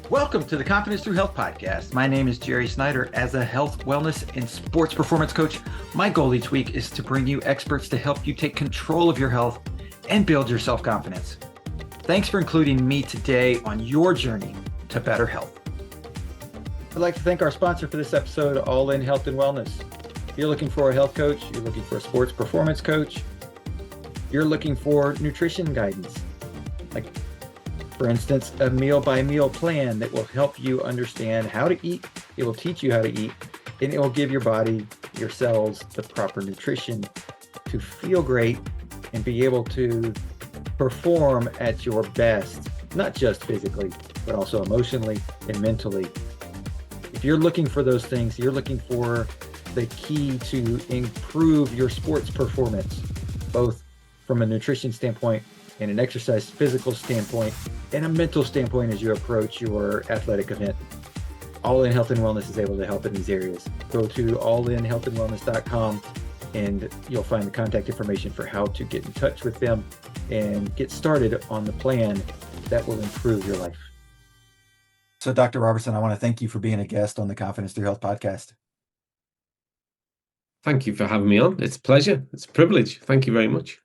Welcome to the Confidence Through Health podcast. My name is Jerry Snyder. As a health, wellness, and sports performance coach, my goal each week is to bring you experts to help you take control of your health and build your self-confidence. Thanks for including me today on your journey to better health. I'd like to thank our sponsor for this episode, All In Health and Wellness. If you're looking for a health coach, you're looking for a sports performance coach, you're looking for nutrition guidance, like for instance, a meal-by-meal plan that will help you understand how to eat. It will teach you how to eat, and it will give your body, your cells, the proper nutrition to feel great and be able to perform at your best, not just physically, but also emotionally and mentally. If you're looking for those things, you're looking for the key to improve your sports performance, both from a nutrition standpoint and an exercise physical standpoint and a mental standpoint as you approach your athletic event. All In Health and Wellness is able to help in these areas. Go to allinhealthandwellness.com and you'll find the contact information for how to get in touch with them and get started on the plan that will improve your life. So Dr. Robertson, I want to thank you for being a guest on the Confidence Through Health podcast. Thank you for having me on. It's a pleasure. It's a privilege. Thank you very much.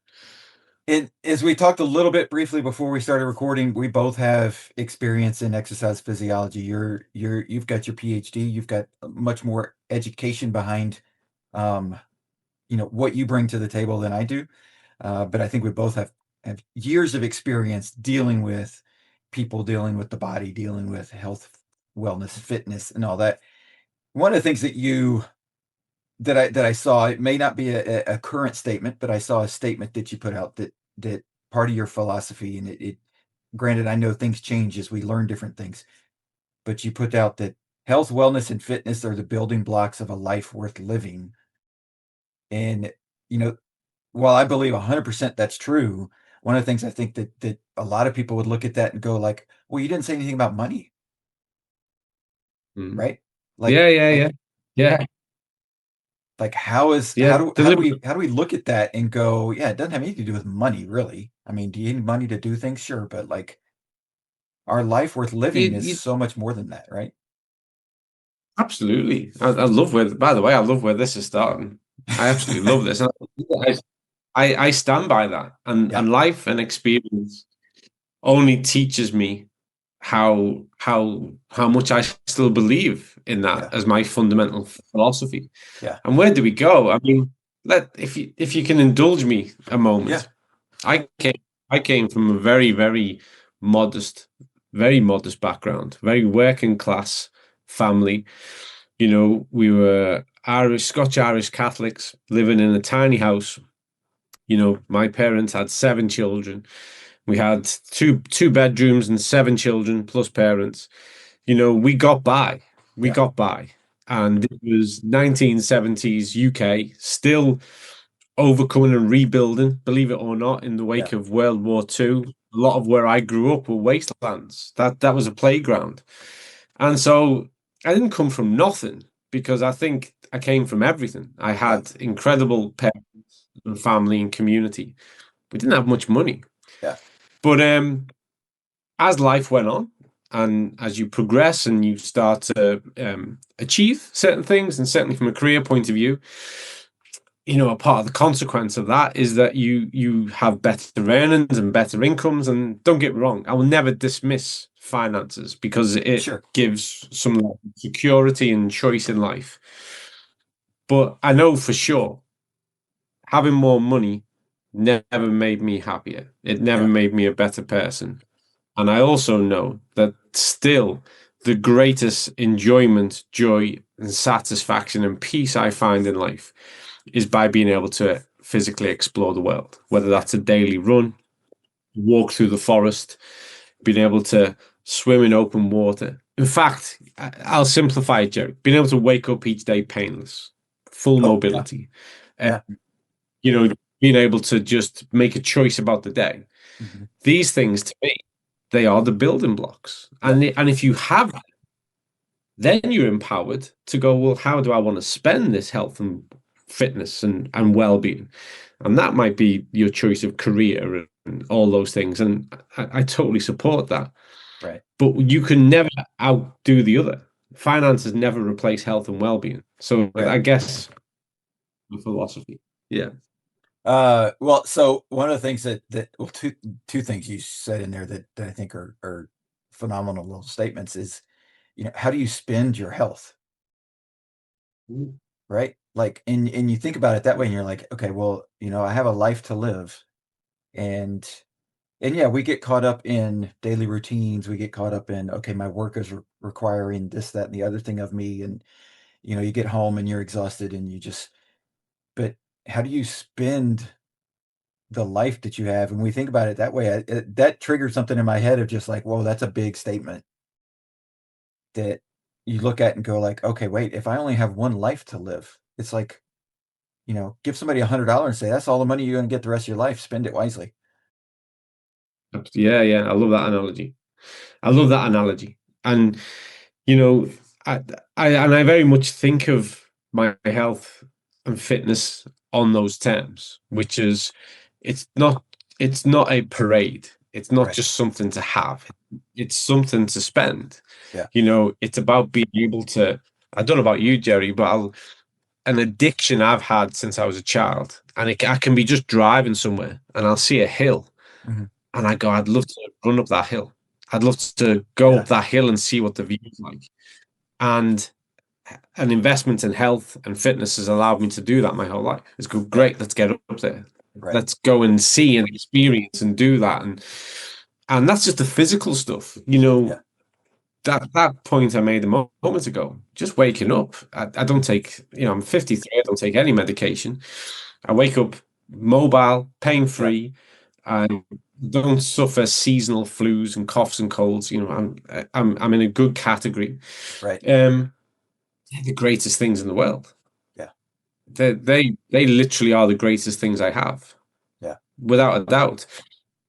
As we talked a little bit briefly before we started recording, we both have experience in exercise physiology. You've got your PhD. You've got much more education behind, what you bring to the table than I do. But I think we both have years of experience dealing with people, dealing with the body, dealing with health, wellness, fitness, and all that. One of the things that I saw, it may not be a current statement, but I saw a statement that you put out that part of your philosophy, and it granted, I know things change as we learn different things, but you put out that health, wellness, and fitness are the building blocks of a life worth living. And, while I believe 100% that's true, one of the things I think that a lot of people would look at that and go like, well, you didn't say anything about money, right? Like, Yeah. Like how do we look at that and go, yeah, it doesn't have anything to do with money, really. I mean, do you need money to do things? Sure, but like our life worth living is so much more than that, right? Absolutely. I love by the way, I love where this is starting. I absolutely love this. I stand by that. And life and experience only teaches me how much I still believe in that as my fundamental philosophy. Yeah. And where do we go? I mean, if you can indulge me a moment. Yeah. I came from a very, very modest background, very working class family. We were Scotch-Irish Catholics living in a tiny house. My parents had 7 children. We had two bedrooms and 7 children plus parents. We got by. Got by. And it was 1970s UK, still overcoming and rebuilding, believe it or not, in the wake of World War II. A lot of where I grew up were wastelands. That was a playground. And so I didn't come from nothing, because I think I came from everything. I had incredible parents and family and community. We didn't have much money. Yeah. But as life went on, and as you progress and you start to achieve certain things, and certainly from a career point of view, a part of the consequence of that is that you have better earnings and better incomes. And don't get me wrong, I will never dismiss finances, because it gives some security and choice in life. But I know for sure having more money never made me happier. It never made me a better person. And I also know that still the greatest enjoyment, joy, and satisfaction and peace I find in life is by being able to physically explore the world, whether that's a daily run, walk through the forest, being able to swim in open water. In fact, I'll simplify it, Jerry. Being able to wake up each day painless, full mobility. Being able to just make a choice about the day. Mm-hmm. These things, to me, they are the building blocks. And if you have that, then you're empowered to go, well, how do I want to spend this health and fitness and well-being? And that might be your choice of career and all those things. And I totally support that. Right. but you can never outdo the other. Finances never replace health and well-being. So Right. I guess the philosophy. Yeah. Well, so one of the things well, two things you said in there that I think are phenomenal little statements is, how do you spend your health? Mm. Right? Like, and you think about it that way, and you're like, okay, well, I have a life to live, and yeah, we get caught up in daily routines. We get caught up in, okay, my work is requiring this, that, and the other thing of me, and you get home and you're exhausted, and but how do you spend the life that you have? And we think about it that way. That triggers something in my head of just like, whoa, that's a big statement that you look at and go like, okay, wait, if I only have one life to live, it's like, give somebody $100 and say, that's all the money you're going to get the rest of your life. Spend it wisely. Yeah, yeah. I love that analogy. I love that analogy. And you know, I very much think of my health and fitness on those terms, which is it's not it's not a parade. It's not Right. just something to have. It's something to spend. Yeah. It's about being able to. I don't know about you, Jerry, but an addiction I've had since I was a child, and I can be just driving somewhere and I'll see a hill, Mhm. and I go, I'd love to run up that hill. I'd love to go Yeah. up that hill and see what the view's like. And an investment in health and fitness has allowed me to do that my whole life. It's good, Yeah. great. Let's get up there. Right. Let's go and see and experience and do that. And that's just the physical stuff. Yeah. That point I made a moment ago, just waking up. I don't take, I'm 53. I don't take any medication. I wake up mobile, pain Yeah. free. I don't suffer seasonal flus and coughs and colds. I'm in a good category. Right. They're the greatest things in the world. Yeah. They literally are the greatest things I have, Yeah. without a doubt.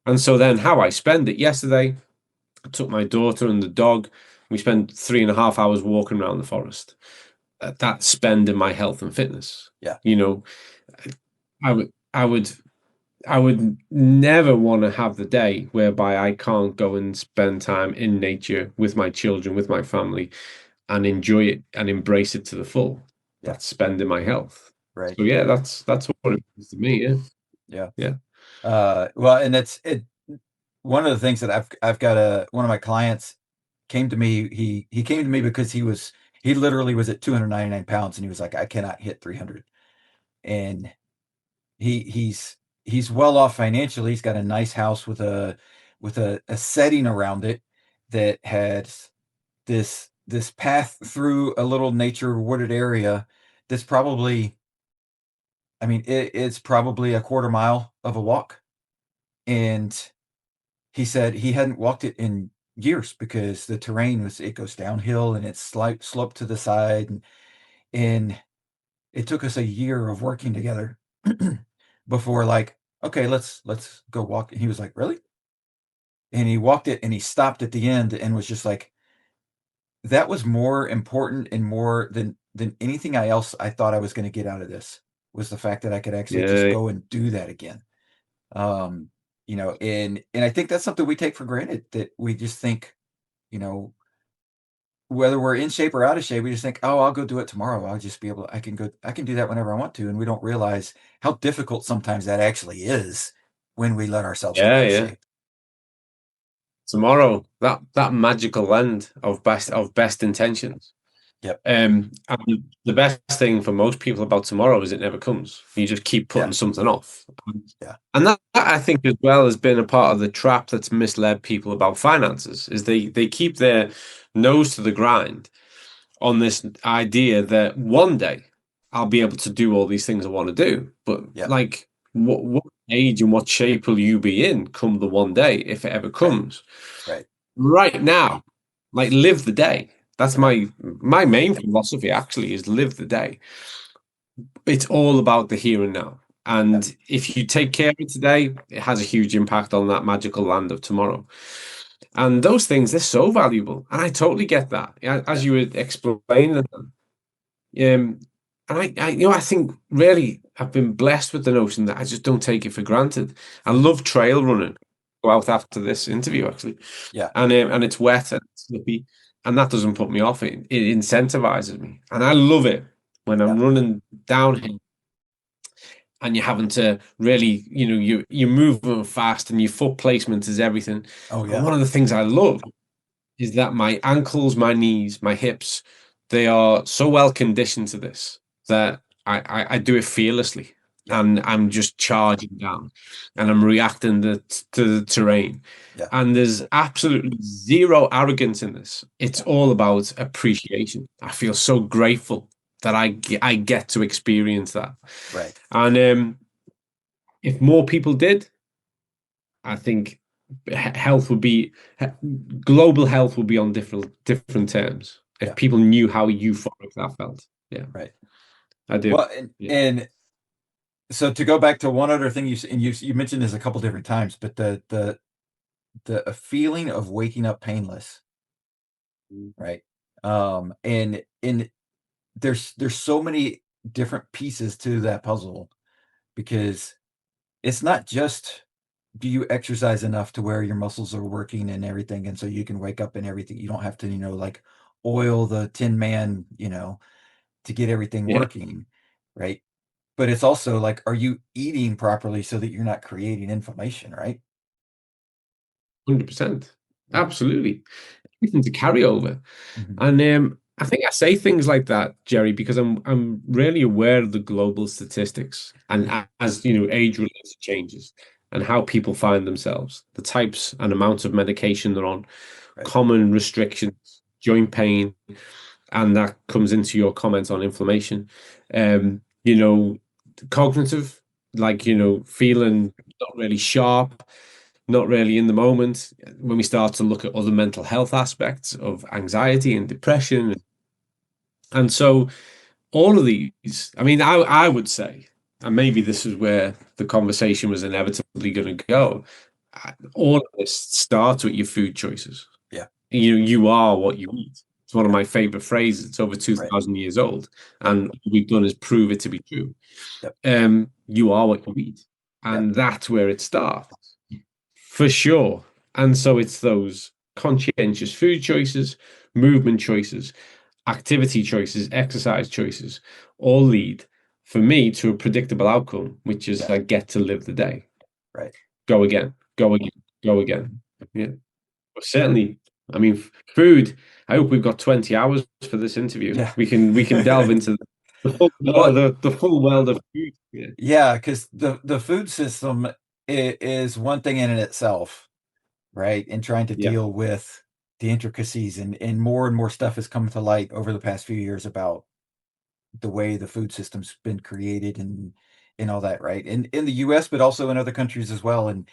And so then how I spend it. Yesterday, I took my daughter and the dog. We spent 3.5 hours walking around the forest. That's spending my health and fitness. Yeah. I would never want to have the day whereby I can't go and spend time in nature with my children, with my family, and enjoy it and embrace it to the full. Yeah. That's spending my health. Right. So yeah, that's what it is to me. Yeah, Yeah. yeah, Well, and it's one of the things that I've got one of my clients came to me. He came to me because he literally was at 299 pounds, and he was like, I cannot hit 300. And he's well off financially. He's got a nice house with a setting around it that had this path through a little nature wooded area that's probably, I mean, it's probably a quarter mile of a walk. And he said he hadn't walked it in years because the terrain it goes downhill and it's slope to the side. And it took us a year of working together before, like, okay, let's go walk. And he was like, really? And he walked it and he stopped at the end and was just like, that was more important and more than anything else I thought I was going to get out of this, was the fact that I could actually just yeah, go and do that again. Um, and I think that's something we take for granted, that we just think, you know, whether we're in shape or out of shape, we just think, oh, I'll go do it tomorrow. I can do that whenever I want to. And we don't realize how difficult sometimes that actually is when we let ourselves get yeah, out of yeah. shape. Tomorrow, that magical end of best intentions. Yep. And the best thing for most people about tomorrow is it never comes. You just keep Yeah. putting something off. Yeah. And that I think as well has been a part of the trap that's misled people about finances, is they keep their nose to the grind on this idea that one day I'll be able to do all these things I want to do. But Yep. like what age and what shape will you be in come the one day, if it ever Right. comes? Right. Right now, like live the day. That's Yeah. my main philosophy actually, is live the day. It's all about the here and now. Yeah. And if you take care of it today, it has a huge impact on that magical land of tomorrow. And those things, they're so valuable. And I totally get that. Yeah, Yeah. as you were explaining them. And I think really I've been blessed with the notion that I just don't take it for granted. I love trail running. go out after this interview actually, Yeah. and it's wet and it's slippy, and that doesn't put me off. It incentivizes me, and I love it when I'm Yeah. running downhill and you're having to really, you're moving fast and your foot placement is everything. Oh And yeah. one of the things I love is that my ankles, my knees, my hips, they are so well conditioned to this that I do it fearlessly. Yeah. And I'm just charging down and I'm reacting to the terrain. Yeah. And there's absolutely zero arrogance in this. It's Yeah. all about appreciation. I feel so grateful that I get to experience that. Right. And if more people did, I think health would be global health would be on different terms if Yeah. people knew how euphoric that felt. Yeah, Right. I do. Well, Yeah, and so to go back to one other thing you mentioned this a couple different times, but the feeling of waking up painless, right? And there's so many different pieces to that puzzle because it's not just do you exercise enough to where your muscles are working and everything, and so you can wake up and everything. You don't have to, like oil the Tin Man, to get everything yeah, working, right? But it's also like, are you eating properly so that you're not creating inflammation, right? 100%, Yeah. absolutely. Everything to carry over, Mhm. and I think I say things like that, Jerry, because I'm really aware of the global statistics and Mhm. as age-related changes and how people find themselves, the types and amounts of medication they're on, Right. common restrictions, joint pain, and that comes into your comments on inflammation. Um, you know, Cognitive, like feeling not really sharp, not really in the moment. When we start to look at other mental health aspects of anxiety and depression, and so all of these, I mean, I would say, and maybe this is where the conversation was inevitably going to go. All of this starts with your food choices. Yeah. You are what you eat. It's one of Yeah. my favorite phrases. It's over Right. 2,000 years old, Yep. and what we've done is prove it to be true. Yep. You are what you eat, Yep. and that's where it starts for sure. And so it's those conscientious food choices, movement choices, activity choices, exercise choices, all lead for me to a predictable outcome, which is Yeah. I get to live the day. Right. Go again, go again, go again. Mhm. Yeah. But certainly, I mean, food. I hope we've got 20 hours for this interview. Yeah. We can delve into Well, the full world of food. Yeah. yeah, because the food system is one thing in itself, right? And trying to Yeah. deal with the intricacies and more stuff has come to light over the past few years about the way the food system's been created and all that, right? In the US, but also in other countries as well. And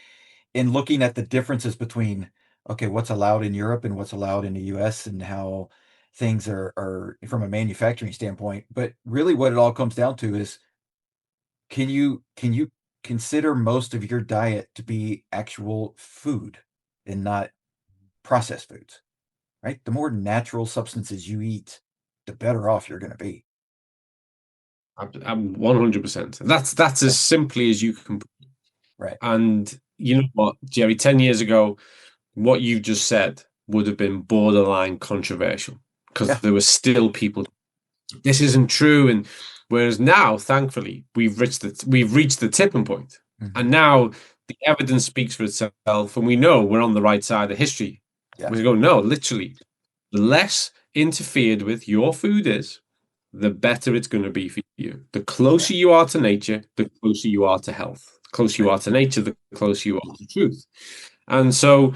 in looking at the differences between, okay, what's allowed in Europe and what's allowed in the US and how things are from a manufacturing standpoint. But really what it all comes down to is can you consider most of your diet to be actual food and not processed foods, right? The more natural substances you eat, the better off you're going to be. I'm 100%. That's Yeah. as simply as you can. Right. And you know what, Jerry, 10 years ago, what you've just said would have been borderline controversial because Yeah. there were still people, this isn't true. And whereas now, thankfully, we've reached the tipping point. Mhm. And now the evidence speaks for itself, and we know we're on the right side of history. Yeah. We go, no, literally, the less interfered with your food is, the better it's going to be for you. The Yeah. closer you are to nature, the closer you are to health. The closer you Right. are to nature, the closer you are to truth. And so,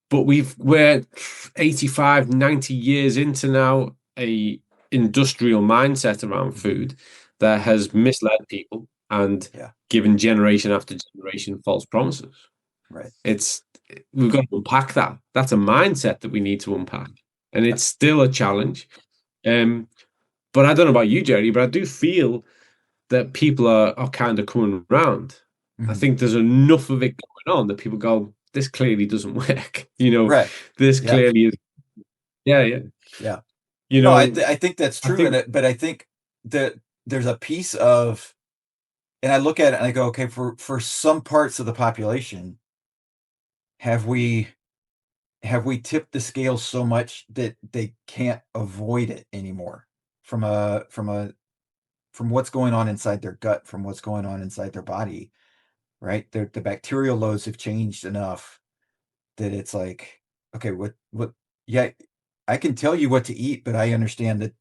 but we're 85, 90 years into now a industrial mindset around Mhm. food that has misled people and Yeah. given generation after generation false promises. Right. It's We've got to unpack that. That's a mindset that we need to unpack. And Yeah. it's still a challenge. Um, but I don't know about you, Jerry, but I do feel that people are kind of coming around. I Mhm. think there's enough of it going on that people go, this clearly doesn't work. Right. This Yeah. clearly is. Yeah, yeah. Yeah. You No, know, I think that's I true, think but I think that there's a piece of, and I look at it and I go, okay, for some parts of the population, have we tipped the scale so much that they can't avoid it anymore from what's going on inside their gut, from what's going on inside their body, right? The bacterial loads have changed enough that it's like, okay, yeah, I can tell you what to eat, but I understand that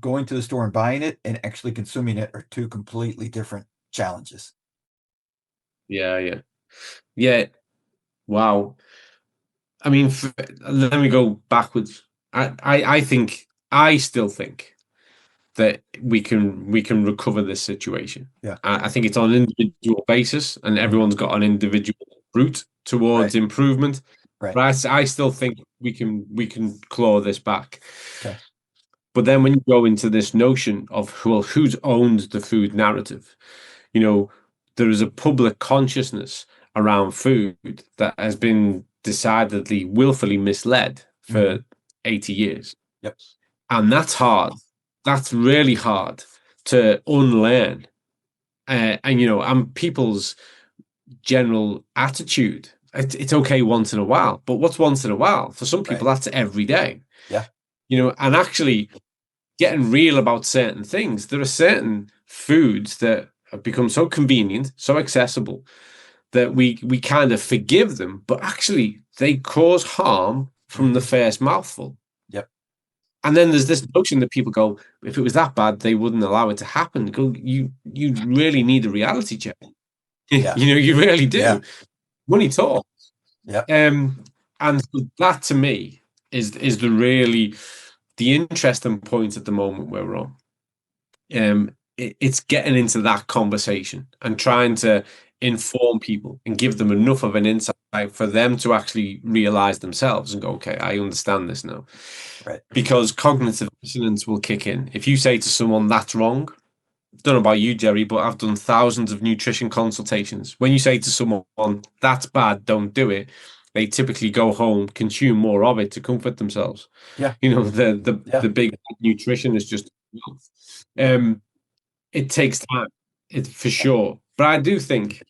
going to the store and buying it and actually consuming it are two completely different challenges. Yeah, yeah, yeah. Wow. I mean, let me go backwards. I still think that we can recover this situation. Yeah. I think it's on an individual basis, and Mhm. everyone's got an individual route Right. towards improvement. Right. But I still think we can claw this back. Okay. But then when you go into this notion of, well, who's owned the food narrative, you know, there is a public consciousness around food that has been decidedly willfully misled Mhm. for 80 years. Yep. And that's hard. That's really hard to unlearn. And people's general attitude. It's okay once in a while, but what's once in a while? For some people, Right. that's every day. Yeah. And actually getting real about certain things. There are certain foods that have become so convenient, so accessible that we kind of forgive them, but actually they cause harm from the Mhm. first mouthful. Yep. And then there's this notion that people go, if it was that bad, they wouldn't allow it to happen. Go, you really need a reality check. Yeah. You really do. Yeah. Money talks. Yep. And so that to me is the interesting point at the moment where we're on. It's getting into that conversation and trying to inform people and give them enough of an insight for them to actually realize themselves and go, okay, I understand this now. Right. Because cognitive dissonance will kick in. If you say to someone that's wrong, don't know about you, Jerry, but I've done thousands of nutrition consultations. When you say to someone that's bad, don't do it, they typically go home, consume more of it to comfort themselves. Yeah. The Yeah. big nutrition is just Yep. um it takes time, it for sure. But I do think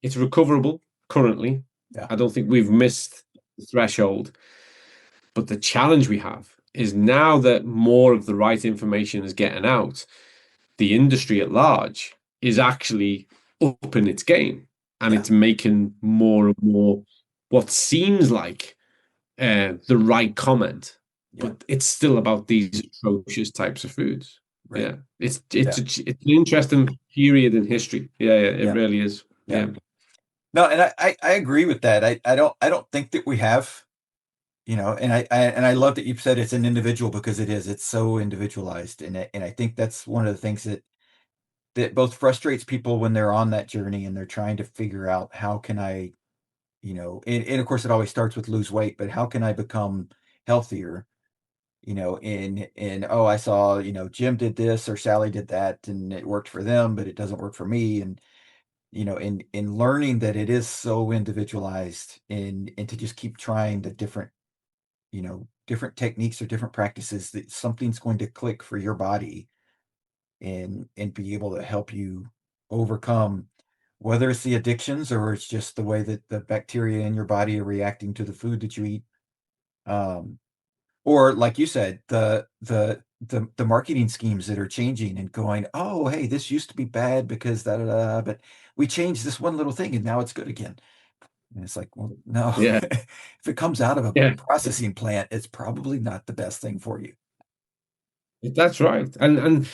it's recoverable currently. Yeah. I don't think we've missed the threshold. But the challenge we have is now that more of the right information is getting out, the industry at large is actually upping its game and Yeah. it's making more and more what seems like the right comment, Yeah. but it's still about these atrocious types of foods. Right. Yeah, it's Yeah. it's an interesting period in history. Yeah, yeah, it Yeah. really is. Yeah. Yeah, No, and I agree with that. I don't think that we have, and I love that you said it's an individual because it is. It's so individualized, and I think that's one of the things that both frustrates people when they're on that journey and they're trying to figure out how can I, and of course it always starts with lose weight, but how can I become healthier? Oh, I saw, Jim did this or Sally did that and it worked for them, but it doesn't work for me. And in learning that it is so individualized and to just keep trying the different techniques or different practices that something's going to click for your body and be able to help you overcome whether it's the addictions or it's just the way that the bacteria in your body are reacting to the food that you eat. Um, or like you said, the marketing schemes that are changing and going, oh, hey, this used to be bad because da da da, but we changed this one little thing and now it's good again. And it's like, well, no, yeah, if it comes out of a yeah. processing plant, it's probably not the best thing for you. That's right. And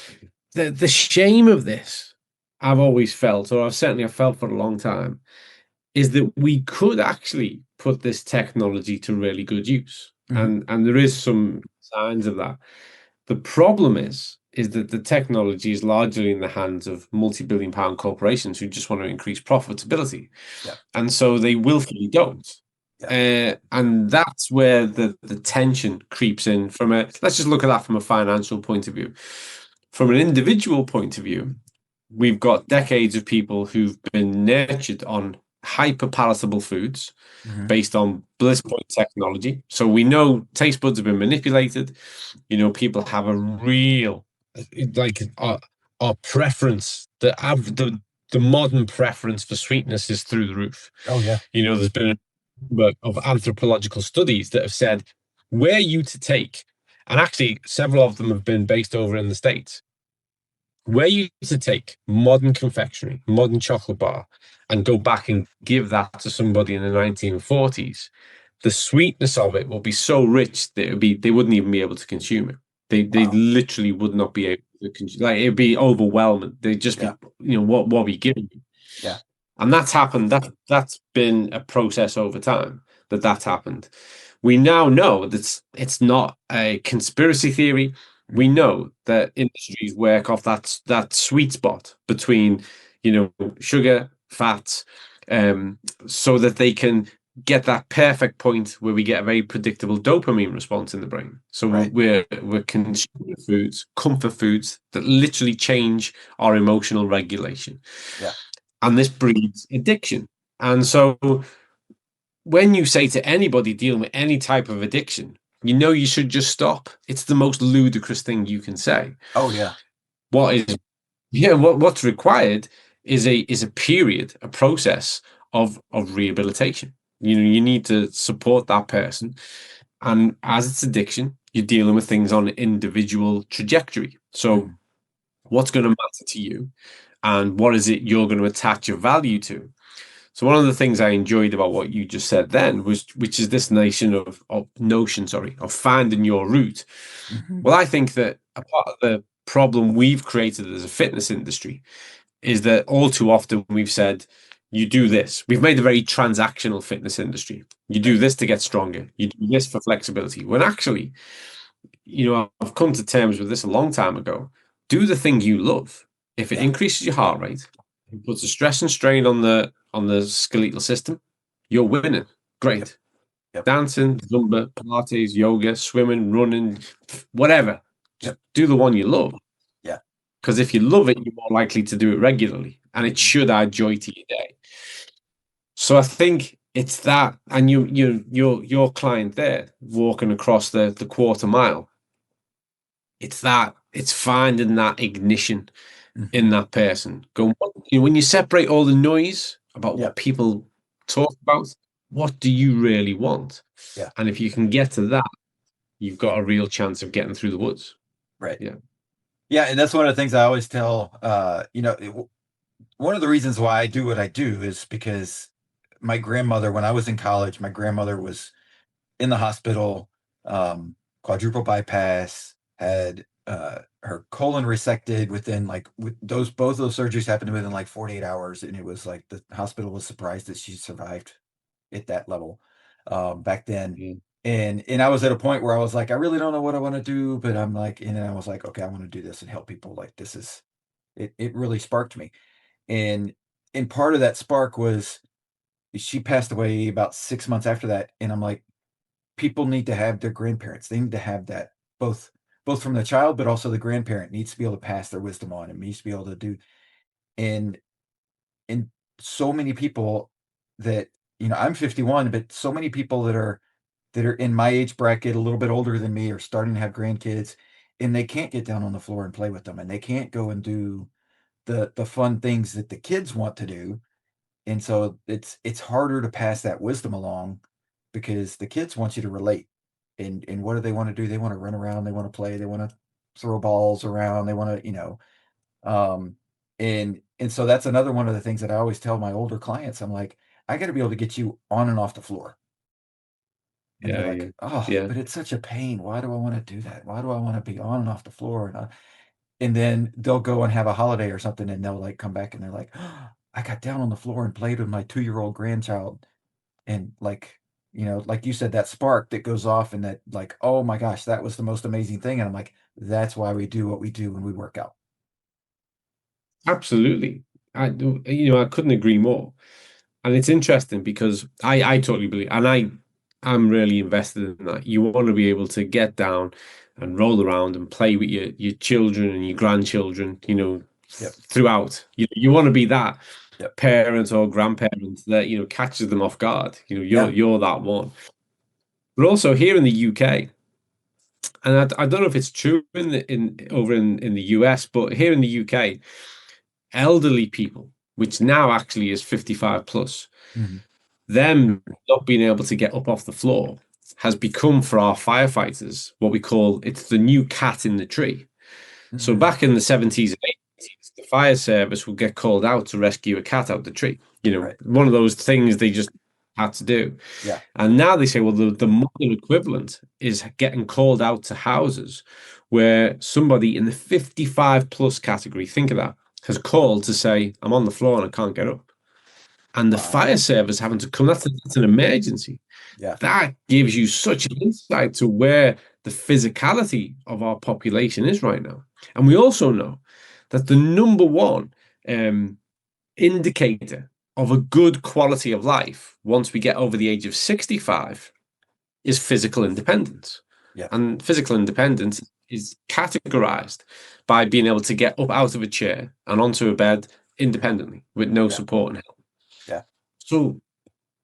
the shame of this, I've always felt, or I've felt for a long time, is that we could actually put this technology to really good use. Mhm. And there is some signs of that. The problem is that the technology is largely in the hands of multi-billion pound corporations who just want to increase profitability. Yeah, And so they willfully don't. yeah, And that's where the tension creeps in let's just look at that from a financial point of view. From an individual point of view, we've got decades of people who've been nurtured on hyper palatable foods mhm, based on bliss point technology. So we know taste buds have been manipulated. People have a real like our preference. The modern preference for sweetness is through the roof. oh yeah, There's been of anthropological studies that have said, were you to take, and actually several of them have been based over in the States, were you to take modern confectionery, modern chocolate bar, and go back and give that to somebody in the 1940s, the sweetness of it will be so rich that they wouldn't even be able to consume it. They Wow. literally would not be able to consume, like it'd be overwhelming. They'd just be, Yeah. what are we giving you? Yeah. And that's happened. That's been a process over time that's happened. We now know that it's not a conspiracy theory. We Mhm. know that industries work off that sweet spot between, sugar, fats, so that they can get that perfect point where we get a very predictable dopamine response in the brain. So Right. we're consuming foods, comfort foods that literally change our emotional regulation, Yeah. and this breeds addiction. And so when you say to anybody dealing with any type of addiction, you should just stop. It's the most ludicrous thing you can say. Oh yeah. What is what's required is a period, a process of rehabilitation. You need to support that person. And as it's addiction, you're dealing with things on an individual trajectory. So Mhm. what's going to matter to you and what is it you're going to attach your value to? So one of the things I enjoyed about what you just said then was, which is this notion, sorry, of finding your route. Mhm. Well, I think that a part of the problem we've created as a fitness industry is that all too often we've said, you do this. We've made a very transactional fitness industry. You do Right. this to get stronger. You do this for flexibility. When actually, I've come to terms with this a long time ago. Do the thing you love. If it Yeah. increases your heart rate, it puts a stress and strain on the skeletal system, you're winning. Yep. Great. Yep. Dancing, Zumba, Pilates, yoga, swimming, running, whatever. Just Yep. do the one you love. Yeah. Because if you love it, you're more likely to do it regularly, and it Mhm. should add joy to your day. So I think it's that, and your client there walking across the quarter mile. It's finding that ignition in Mhm. that person. When you separate all the noise about what Yep. people talk about, what do you really want? Yeah. And if you can get to that, you've got a real chance of getting through the woods. Right. Yeah. Yeah, and that's one of the things I always tell. One of the reasons why I do what I do is because my grandmother, when I was in college, my grandmother was in the hospital, quadruple bypass, had her colon resected within like with those both those surgeries happened within like 48 hours, and it was like the hospital was surprised that she survived at that level back then. Mm. And I was at a point where I was like, I really don't know what I want to do, but I'm like, and then I was like, okay, I want to do this and help people. Like this is it. It really sparked me, and part of that spark was she passed away about 6 months after that, and I'm like, people need to have their grandparents. They need to have that both from the child, but also the grandparent needs to be able to pass their wisdom on and needs to be able to do. And and so many people that I'm 51, but so many people that are in my age bracket, a little bit older than me, are starting to have grandkids, and they can't get down on the floor and play with them, and they can't go and do the fun things that the kids want to do. And so it's harder to pass that wisdom along because the kids want you to relate. And what do they want to do? They want to run around, they want to play, they want to throw balls around, they want to, um and so that's another one of the things that I always tell my older clients. I'm like, I got to be able to get you on and off the floor. And they're Yeah, like, yeah, oh, yeah. but it's such a pain. Why do I want to do that? Why do I want to be on and off the floor? And then they'll go and have a holiday or something, and they'll like come back and they're like, oh, I got down on the floor and played with my 2-year-old grandchild. And like, like you said, that spark that goes off and that like, oh my gosh, that was the most amazing thing. And I'm like, that's why we do what we do when we work out. Absolutely. I couldn't agree more. And it's interesting because I totally believe, and I'm really invested in that. You want to be able to get down and roll around and play with your children and your grandchildren, Yep. throughout. You want to be that Yep. parent or grandparent that, catches them off guard. You're Yeah. you're that one. But also here in the UK, and I don't know if it's true in over in the US, but here in the UK, elderly people, which now actually is 55 plus, Mhm. them not being able to get up off the floor has become for our firefighters what we call it's the new cat in the tree. So Mm, back in the 70s and 80s, the fire service would get called out to rescue a cat out the tree. right. One of those things they just had to do. Yeah. And now they say, well, the modern equivalent is getting called out to houses where somebody in the 55 plus category, think of that, has called to say, I'm on the floor and I can't get up. And the Wow. fire service having to come, that's an emergency. Yeah. That gives you such an insight to where the physicality of our population is right now. And we also know that the number one um, indicator of a good quality of life once we get over the age of 65 is physical independence. Yeah. And physical independence is categorized by being able to get up out of a chair and onto a bed independently with no Yeah. support and help. Yeah. So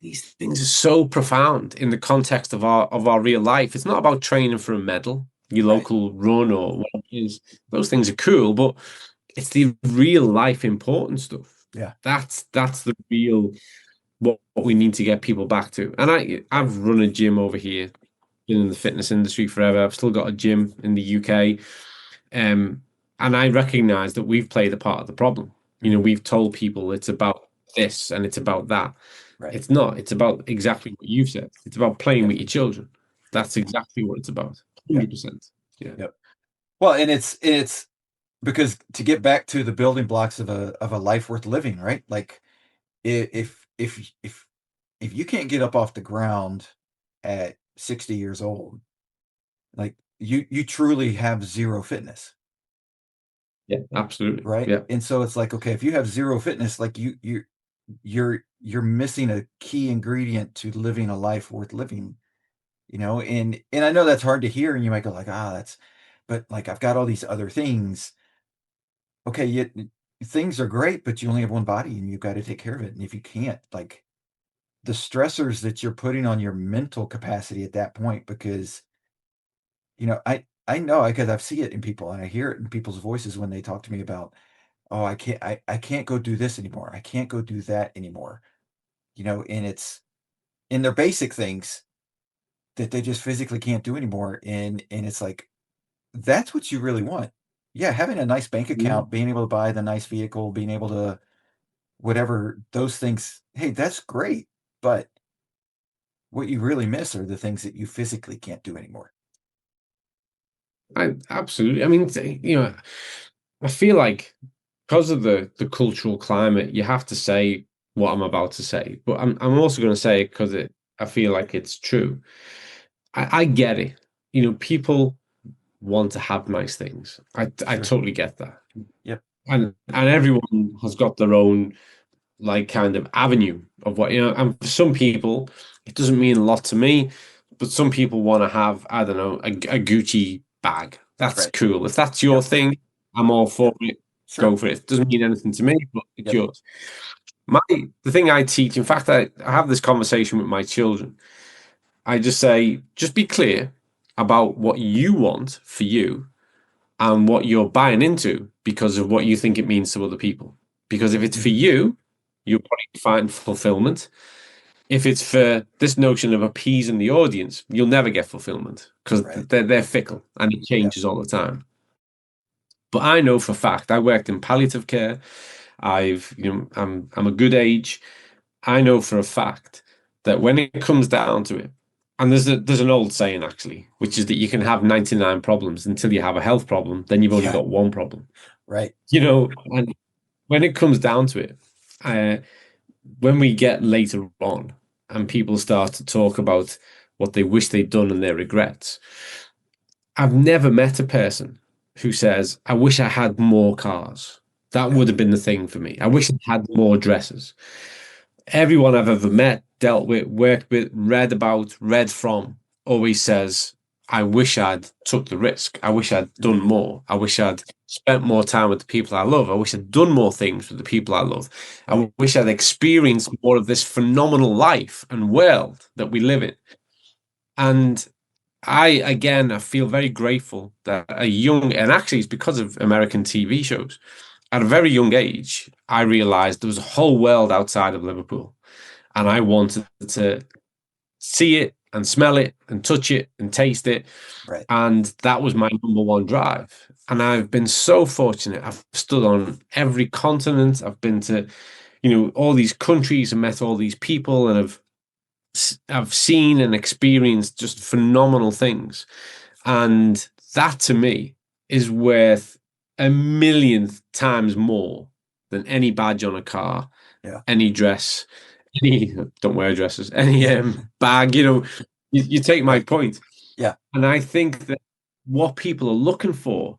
these things are so profound in the context of our real life. It's not about training for a medal, your Right. local run or whatever it is. Those things are cool, but it's the real life important stuff. Yeah. That's the real what we need to get people back to. And I've run a gym over here, been in the fitness industry forever. I've still got a gym in the UK. And I recognize that we've played a part of the problem. We've told people it's about this and it's about that. Right. It's not. It's about exactly what you've said. It's about playing Yeah. with your children. That's exactly what it's about. Yeah. 100%. Yeah. Yep. Well, and it's because to get back to the building blocks of a life worth living, right? Like if you can't get up off the ground at 60 years old, like you truly have zero fitness, Yeah. Absolutely. right? Yeah. And so it's like, okay, if you have zero fitness, like you're missing a key ingredient to living a life worth living, and I know that's hard to hear, and you might go like, but like I've got all these other things. Okay, things are great, but you only have one body and you've got to take care of it. And if you can't, like the stressors that you're putting on your mental capacity at that point, because I know because I see it in people and I hear it in people's voices when they talk to me about, oh, I can't go do this anymore. I can't go do that anymore. And it's in their basic things that they just physically can't do anymore. And it's like, that's what you really want. Yeah, having a nice bank Yeah. account, being able to buy the nice vehicle, being able to whatever those things, hey, that's great. But what you really miss are the things that you physically can't do anymore. I absolutely. I mean, I feel like because of the cultural climate, you have to say what I'm about to say, but I'm also going to say it because I feel like it's true. I get it. People want to have nice things. I Sure. totally get that. Yep. And everyone has got their own like kind of avenue of what and for some people it doesn't mean a lot to me, but some people want to have, I don't know, a Gucci bag. That's Right. cool. If that's your Yep. thing, I'm all for it. Sure. Go for it. It doesn't mean anything to me, but it's Yep. yours. The thing I teach, in fact, I have this conversation with my children. I just say, just be clear about what you want for you and what you're buying into because of what you think it means to other people. Because if it's for you, you'll probably find fulfillment. If it's for this notion of appeasing the audience, you'll never get fulfillment because Right. they're fickle and it Yeah. changes all the time. But I know for a fact, I worked in palliative care. I'm a good age. I know for a fact that when it comes down to it, and there's an old saying actually, which is that you can have 99 problems until you have a health problem, then you've only Yeah. got one problem. Right. And when it comes down to it, uh, when we get later on and people start to talk about what they wish they'd done and their regrets, I've never met a person who says, I wish I had more cars. That Yeah. would have been the thing for me. I wish I had more dresses. Everyone I've ever met, dealt with, worked with, read about, read from, always says, I wish I'd took the risk. I wish I'd done more. I wish I'd spent more time with the people I love. I wish I'd done more things with the people I love. I wish I'd experienced more of this phenomenal life and world that we live in. And I feel very grateful that and actually it's because of American TV shows. At a very young age, I realized there was a whole world outside of Liverpool. and I wanted to see it and smell it and touch it and taste it. Right. And that was my number one drive. And I've been so fortunate. I've stood on every continent. I've been to, all these countries and met all these people, and I've seen and experienced just phenomenal things. And that to me is worth a millionth times more than any badge on a car, Yeah. any dress, any don't wear dresses, any bag, you take my Right. point. Yeah. And I think that what people are looking for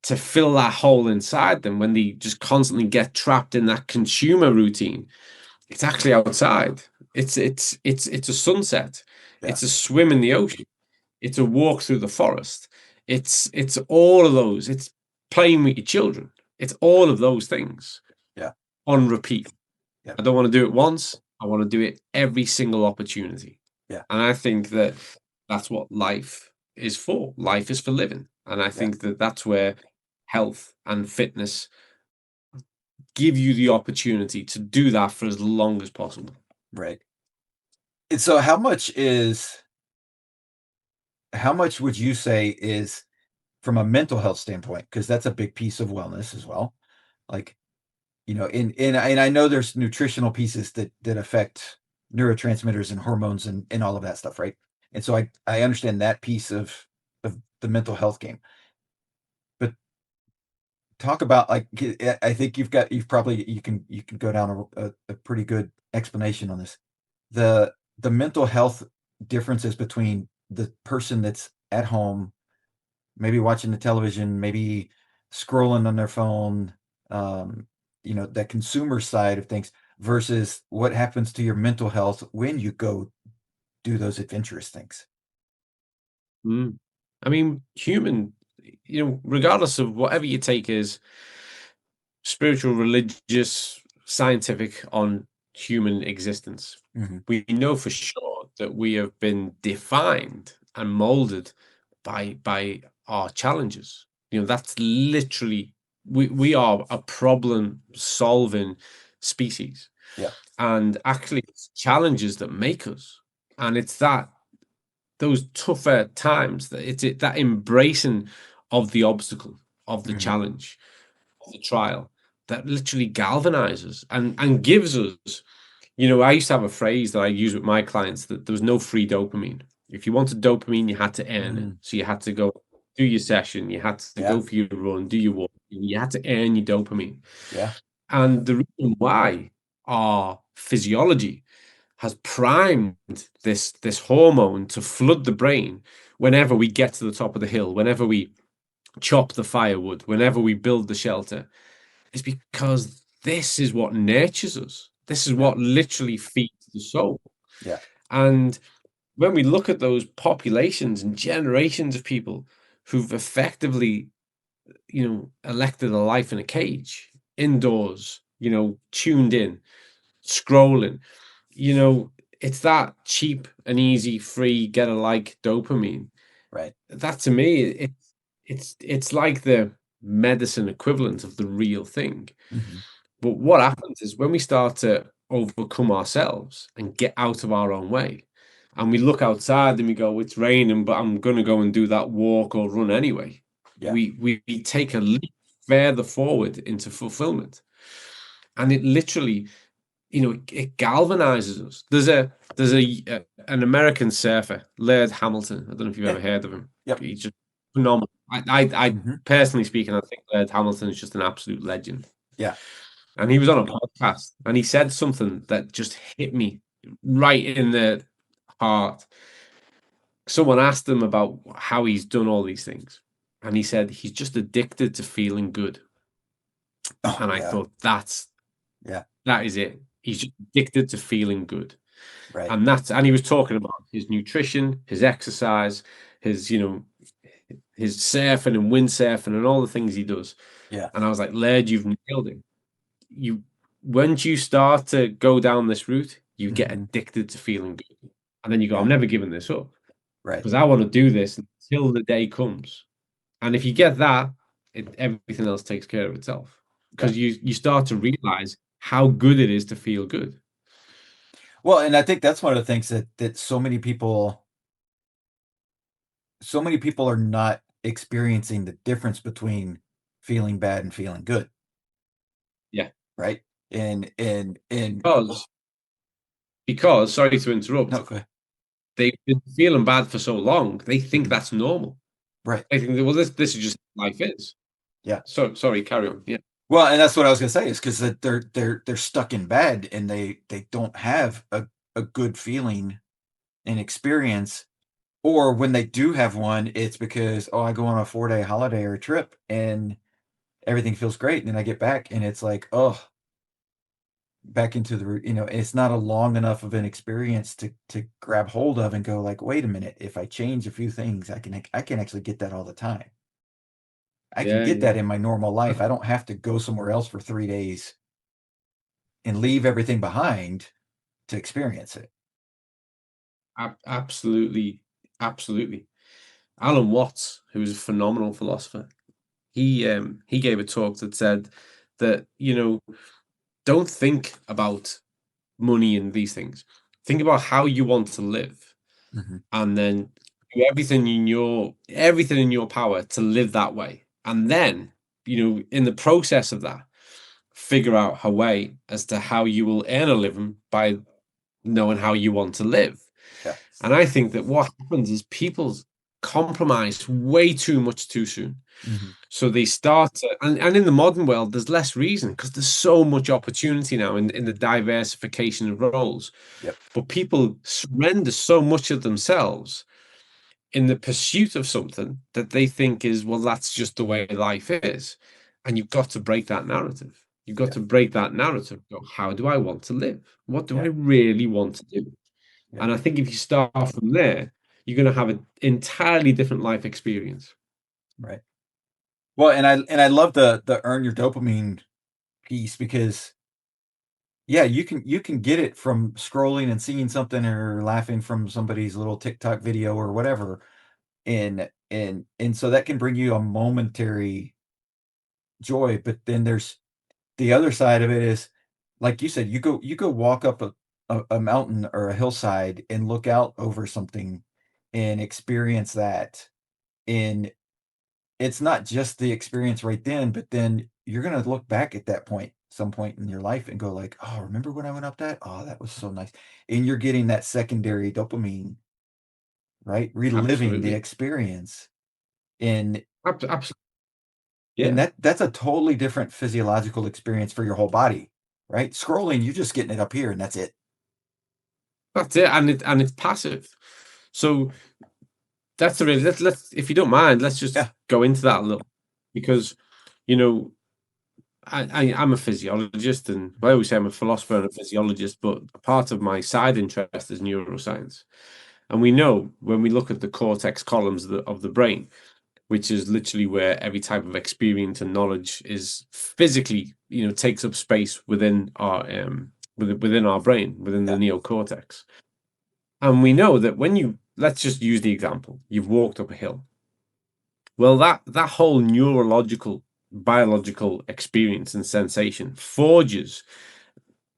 to fill that hole inside them when they just constantly get trapped in that consumer routine, it's actually outside. It's a sunset. Yeah. It's a swim in the ocean. It's a walk through the forest. It's all of those. It's playing with your children. It's all of those things. Yeah. On repeat. Yeah. I don't want to do it once. I want to do it every single opportunity. Yeah. And I think that that's what life is for. Life is for living. And I think that that's where health and fitness give you the opportunity to do that for as long as possible. Right. And so how much would you say is from a mental health standpoint? Because that's a big piece of wellness as well. Like, and I know there's nutritional pieces that affect neurotransmitters and hormones and all of that stuff, right? And so I understand that piece of the mental health game. But talk about, like, I think you can go down a pretty good explanation on this. The mental health differences between the person that's at home, maybe watching the television, maybe scrolling on their phone, that consumer side of things versus what happens to your mental health when you go do those adventurous things. Mm. I mean, regardless of whatever you take as spiritual, religious, scientific on human existence, we know for sure that we have been defined and molded by our challenges. That's literally we are a problem solving species. Yeah. And actually it's challenges that make us. And it's those tougher times that embracing of the obstacle, of the challenge, of the trial, that literally galvanizes and gives us. I used to have a phrase that I use with my clients that there was no free dopamine. If you wanted dopamine, you had to earn it. So you had to go do your session, you had to go for your run, do your walk, you had to earn your dopamine. Yeah. And the reason why our physiology has primed this hormone to flood the brain whenever we get to the top of the hill, whenever we chop the firewood, whenever we build the shelter, is because this is what nurtures us. This is what literally feeds the soul. Yeah. And when we look at those populations and generations of people who've effectively, elected a life in a cage, indoors, tuned in, scrolling, it's that cheap and easy, free, get a like dopamine. Right. That to me, it's like the medicine equivalent of the real thing. But what happens is when we start to overcome ourselves and get out of our own way, and we look outside and we go, it's raining, but I'm going to go and do that walk or run anyway. Yeah. We take a leap further forward into fulfillment. And it literally, it galvanizes us. There's an American surfer, Laird Hamilton. I don't know if you've ever heard of him. Yep. He's just phenomenal. I personally speaking, I think Laird Hamilton is just an absolute legend. Yeah. And he was on a podcast and he said something that just hit me right in the heart. Someone asked him about how he's done all these things. And he said he's just addicted to feeling good. And I thought that is it. He's just addicted to feeling good. Right. And he was talking about his nutrition, his exercise, his his surfing and windsurfing and all the things he does. Yeah. And I was like, Laird, you've nailed it. Once you start to go down this route, you get addicted to feeling good. And then you go, I'm never giving this up. Right. Because I want to do this until the day comes. And if you get that, everything else takes care of itself. Because you start to realize how good it is to feel good. Well, and I think that's one of the things that so many people are not experiencing the difference between feeling bad and feeling good, Yeah. right? And Because, sorry to no, interrupt, go ahead. they've been feeling bad for so long, they think Mhm. that's normal. Right. They think, well, this is just life is. Yeah. So sorry, carry on. Yeah. Well, and that's what I was gonna say is because that they're stuck in bed and they don't have a good feeling and experience. Or when they do have one, it's because, oh, I go on a 4-day holiday or a trip and everything feels great. And then I get back and it's like, oh, back into it's not a long enough of an experience to grab hold of and go like, wait a minute, if I change a few things, I can actually get that all the time. I can Yeah, get yeah. that in my normal life. I don't have to go somewhere else for 3 days and leave everything behind to experience it. Absolutely, absolutely. Alan Watts, who is a phenomenal philosopher, he gave a talk that said that, don't think about money and these things. Think about how you want to live, Mhm. and then do everything in your power to live that way. And then, in the process of that, figure out a way as to how you will earn a living by knowing how you want to live. Yeah. And I think that what happens is people compromise way too much too soon. Mhm. So they start to, and in the modern world, there's less reason because there's so much opportunity now in the diversification of roles. Yep. But people surrender so much of themselves in the pursuit of something that they think is, well, that's just the way life is. And you've got to break that narrative. You've got Yeah. to break that narrative. Go, how do I want to live? What do I Yeah. really want to do? Yeah. And I think if you start from there, you're going to have an entirely different life experience. Right. Well, and I love the earn your dopamine piece because yeah, you can get it from scrolling and seeing something or laughing from somebody's little TikTok video or whatever. And so that can bring you a momentary joy, but then there's the other side of it is, like you said, you go walk up a mountain or a hillside and look out over something and experience that. And it's not just the experience right then, but then you're gonna look back at that point, some point in your life and go like, "Oh, remember when I went up that? Oh, that was so nice." And you're getting that secondary dopamine, right? Reliving the Absolutely. experience. And Absolutely. and Yeah. that's a totally different physiological experience for your whole body, right? Scrolling, you're just getting it up here and that's it. That's it. And it's passive. So that's the really let's if you don't mind, let's just Yeah. go into that a little because you know I'm a physiologist, and I always say I'm a philosopher and a physiologist, but a part of my side interest is neuroscience. And we know when we look at the cortex columns of the brain, which is literally where every type of experience and knowledge is physically, takes up space within our brain, within the Yeah. neocortex. And we know that when let's just use the example, you've walked up a hill. Well, that whole neurological, biological experience and sensation forges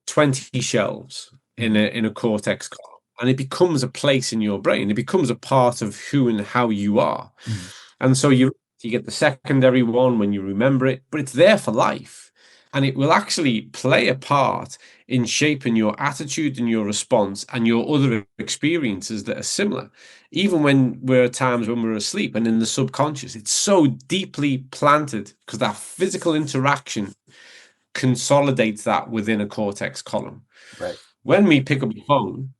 20 shelves in Mhm. a cortex column, and it becomes a place in your brain. It becomes a part of who and how you are. Mhm. And so you get the secondary one when you remember it, but it's there for life. And it will actually play a part in shaping your attitude and your response and your other experiences that are similar. Even when we're at times when we're asleep and in the subconscious, it's so deeply planted because that physical interaction consolidates that within a cortex column. Right. When we pick up the phone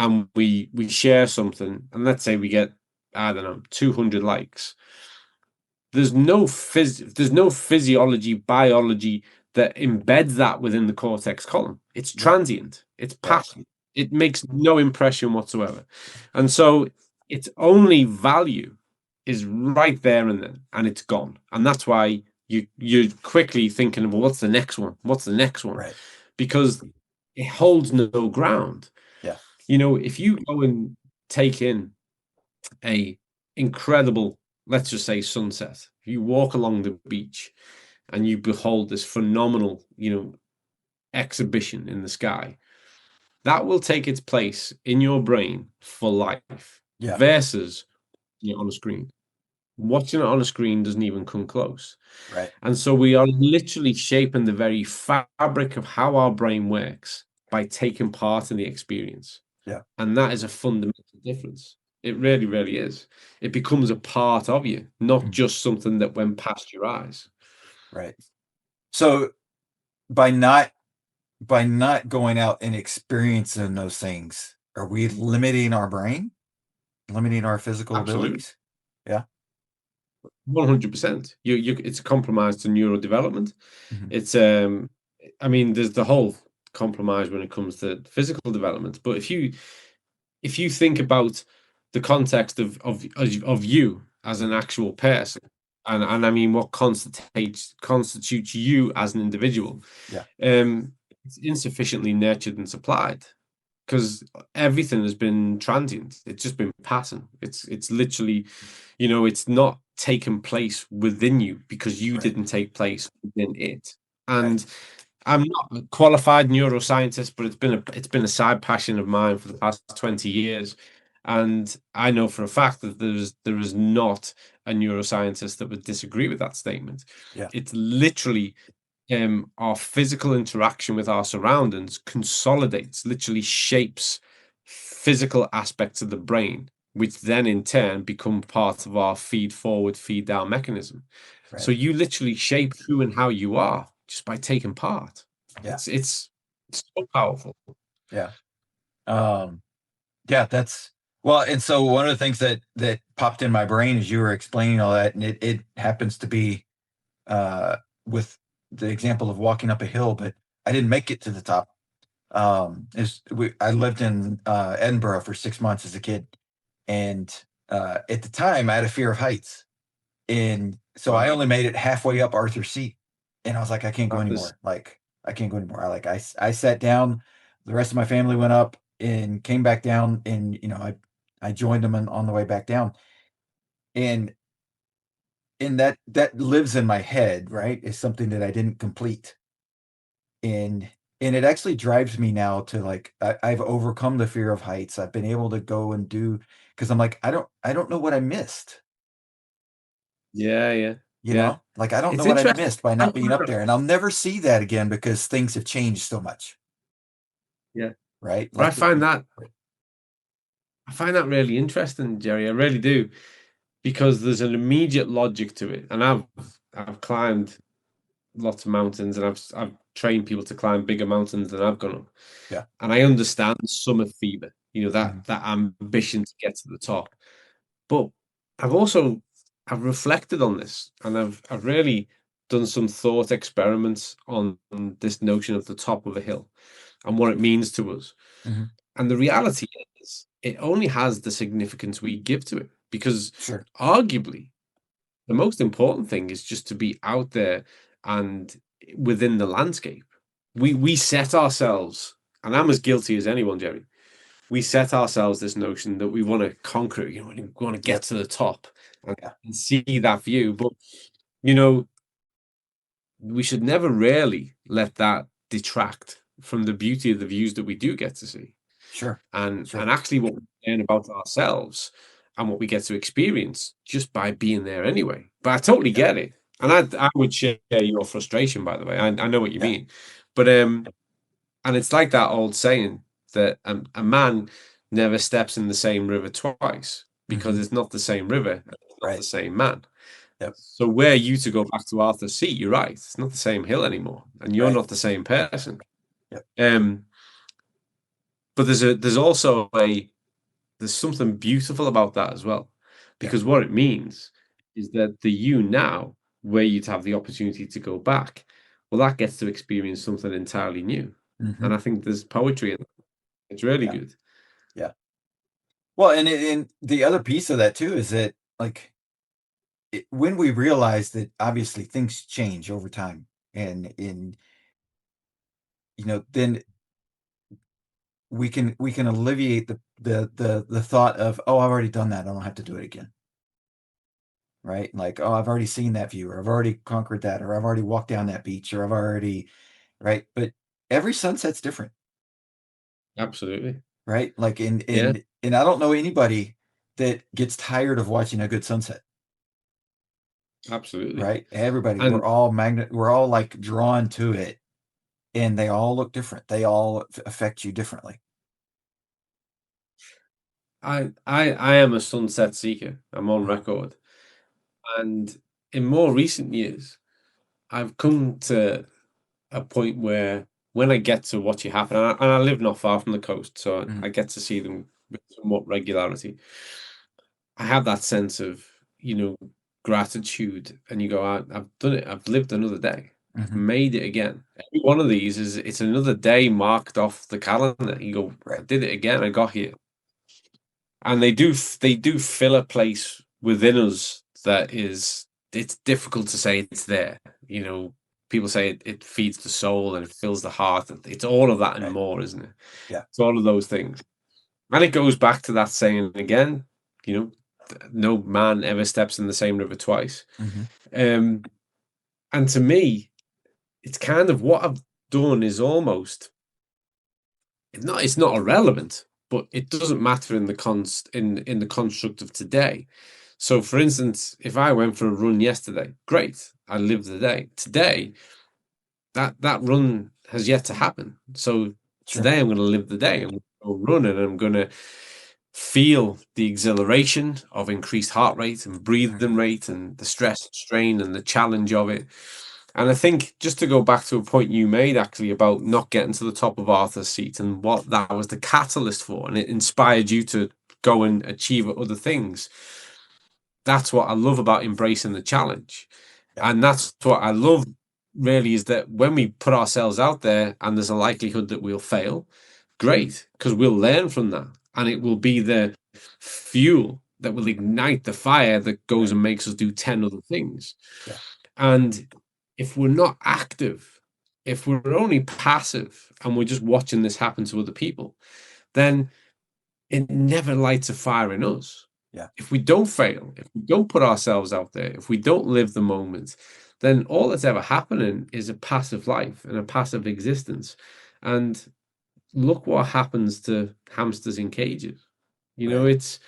and we share something, and let's say we get, I don't know, 200 likes, there's no physiology, biology that embeds that within the cortex column. It's Yep. transient, it's Right. passive, it makes no impression whatsoever. And so its only value is right there and then, and it's gone. And that's why you're quickly thinking, well, what's the next one? What's the next one? Right. Because it holds no ground. Yeah. If you go and take in a incredible, let's just say, sunset, if you walk along the beach and you behold this phenomenal, exhibition in the sky, that will take its place in your brain for life Yeah. versus on a screen. Watching it on a screen doesn't even come close. Right. And so we are literally shaping the very fabric of how our brain works by taking part in the experience. Yeah. And that is a fundamental difference. It really, really is. It becomes a part of you, not Mhm. just something that went past your eyes. Right. So by not going out and experiencing those things, are we limiting our brain, limiting our physical Absolutely. abilities? Yeah. 100%. It's a compromise to neurodevelopment. Mhm. It's I mean, there's the whole compromise when it comes to physical development. But if you think about the context of you as an actual person, and I mean what constitutes you as an individual, Yeah. it's insufficiently nurtured and supplied because everything has been transient. It's just been passing. It's literally, it's not taken place within you because you Right. didn't take place within it. Right. And I'm not a qualified neuroscientist, but it's been a side passion of mine for the past 20 years. And I know for a fact that there is not a neuroscientist that would disagree with that statement. Yeah. It's literally our physical interaction with our surroundings consolidates, literally shapes physical aspects of the brain, which then in turn become part of our feed forward, feed down mechanism. So Right. you literally shape who and how you are just by taking part. Yeah. It's so powerful. Yeah. Um, yeah, that's well, and so one of the things that popped in my brain as you were explaining all that, and it happens to be with the example of walking up a hill, but I didn't make it to the top. I lived in Edinburgh for 6 months as a kid, and at the time I had a fear of heights, and so I Wow. only made it halfway up Arthur's Seat, and I was like, I can't go That is anymore. Like I can't go anymore. I sat down. The rest of my family went up and came back down, and I joined them on the way back down, and that lives in my head, right? Is something that I didn't complete, and it actually drives me now to like I've overcome the fear of heights. I've been able to go and do because I'm like I don't know what I missed. yeah, yeah, You yeah. know, like I don't know It's what I interesting. missed by I not being find up there, and I'll never see that again because things have changed so much, yeah. right? But Like, I find that really interesting, Jerry. I really do. Because there's an immediate logic to it. And I've climbed lots of mountains and I've trained people to climb bigger mountains than I've gone up. yeah, And I understand the summer fever, mhm, that ambition to get to the top. But I've reflected on this and I've really done some thought experiments on this notion of the top of a hill and what it means to us. mhm, And the reality is it only has the significance we give to it because sure, arguably the most important thing is just to be out there and within the landscape. We set ourselves, and I'm as guilty as anyone, Jerry. We set ourselves this notion that we want to conquer, we want to get yep, to the top and, yeah, and see that view. But you know, we should never really let that detract from the beauty of the views that we do get to see. sure, And sure, actually what we learn about ourselves and what we get to experience just by being there anyway. But I totally yep, get it. And I would share your frustration, by the way. I know what you yeah, mean. But and it's like that old saying that a man never steps in the same river twice because hmm, it's not the same river, and it's not the right, same man. yep, So were you to go back to Arthur's Seat, you're right. It's not the same hill anymore, and you're right, not the same person. yep, Um, but there's also there's something beautiful about that as well, yep, because what it means is that the you now, where you'd have the opportunity to go back, well, that gets to experience something entirely new. hmm, And I think there's poetry in it. It's really yeah, good. yeah. Well, and the other piece of that too is that like when we realize that obviously things change over time, and in then we can alleviate the thought of, oh, I've already done that, I don't have to do it again, right? Like, oh, I've already seen that view, or I've already conquered that, or I've already walked down that beach, or I've already, right? But every sunset's different. Absolutely. right? Like Yeah, and I don't know anybody that gets tired of watching a good sunset, absolutely. right? Everybody, And we're all like drawn to it, and they all look different. They all affect you differently. I am a sunset seeker. I'm on record. And in more recent years, I've come to a point where when I get to watch it happen, and I live not far from the coast, so Mm-hmm. I get to see them with somewhat regularity. I have that sense of, gratitude, and you go, I've done it. I've lived another day. I've Mm-hmm. made it again. Every one of these it's another day marked off the calendar. You go, I Right. did it again. I got here, and they do fill a place within us that is. It's difficult to say it's there. People say it feeds the soul and it fills the heart. It's all of that and Right. more, isn't it? Yeah. It's all of those things. And it goes back to that saying again, no man ever steps in the same river twice. Mm-hmm. Um, and to me, it's kind of what I've done is almost it's not irrelevant, but it doesn't matter in the in the construct of today. So for instance, if I went for a run yesterday, great, I lived the day. Today, that run has yet to happen. So Sure. today I'm going to live the day. I'm going to go run and I'm going to feel the exhilaration of increased heart rate and breathing Mm-hmm. rate and the stress, strain, and the challenge of it. And I think just to go back to a point you made actually about not getting to the top of Arthur's seat and what that was the catalyst for, and it inspired you to go and achieve other things. That's what I love about embracing the challenge. Yeah. And that's what I love really is that when we put ourselves out there and there's a likelihood that we'll fail, great, because we'll learn from that. And it will be the fuel that will ignite the fire that goes Right. and makes us do 10 other things. Yeah. And if we're not active, if we're only passive and we're just watching this happen to other people, then it never lights a fire in us. Yeah. If we don't fail, if we don't put ourselves out there, if we don't live the moment, then all that's ever happening is a passive life and a passive existence. And look what happens to hamsters in cages. You know, Right.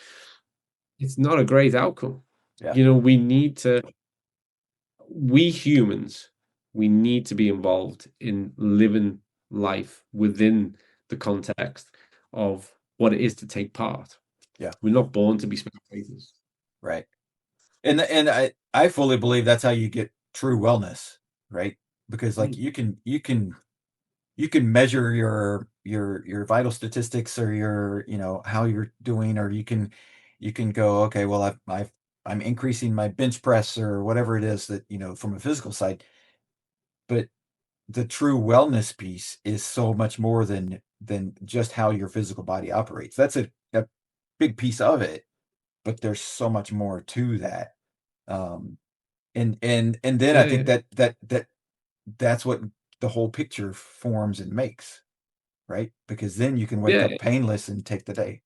it's not a great outcome. Yeah. We need to we humans, we need to be involved in living life within the context of what it is to take part. Yeah. We're not born to be spectators. Right. And I fully believe that's how you get true wellness, right? Because like Mm. you can measure your vital statistics or your how you're doing, or you can go, okay, well I'm increasing my bench press or whatever it is that from a physical side. But the true wellness piece is so much more than just how your physical body operates. That's a big piece of it, but there's so much more to that. um and then I Yeah, think yeah. that's what the whole picture forms and makes, right? Because then you can wake Yeah, up painless and take the day.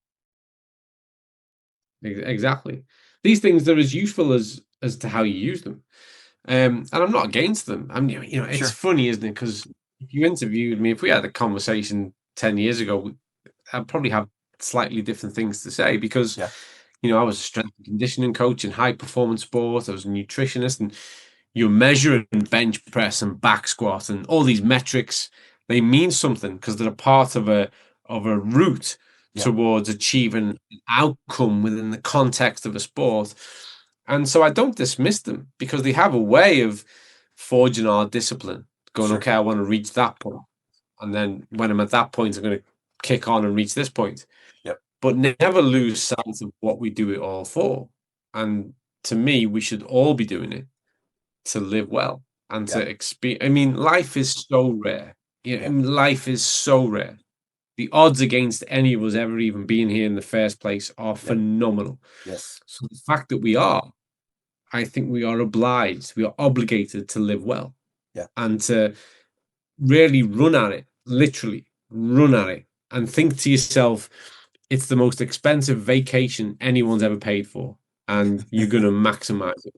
exactly. These things are as useful as to how you use them. And I'm not against them. It's Sure. funny, isn't it? Because if you interviewed me, if we had a conversation 10 years ago, I'd probably have slightly different things to say because Yeah. I was a strength and conditioning coach in high performance sport. I was a nutritionist, and you're measuring bench press and back squat and all these metrics. They mean something because they're a part of a route Yeah. towards achieving an outcome within the context of a sport. And so I don't dismiss them because they have a way of forging our discipline, going, Sure. okay, I want to reach that point. And then when I'm at that point, I'm going to kick on and reach this point. Yep. But never lose sight of what we do it all for. And to me, we should all be doing it to live well and to Yeah. experience. I mean, life is so rare. I Yeah. mean, life is so rare. The odds against any of us ever even being here in the first place are Yep. phenomenal. Yes. So the fact that we are, I think we are obliged, we are obligated to live well Yeah. and to really run at it, literally run at it, and think to yourself, it's the most expensive vacation anyone's ever paid for, and you're going to maximize it.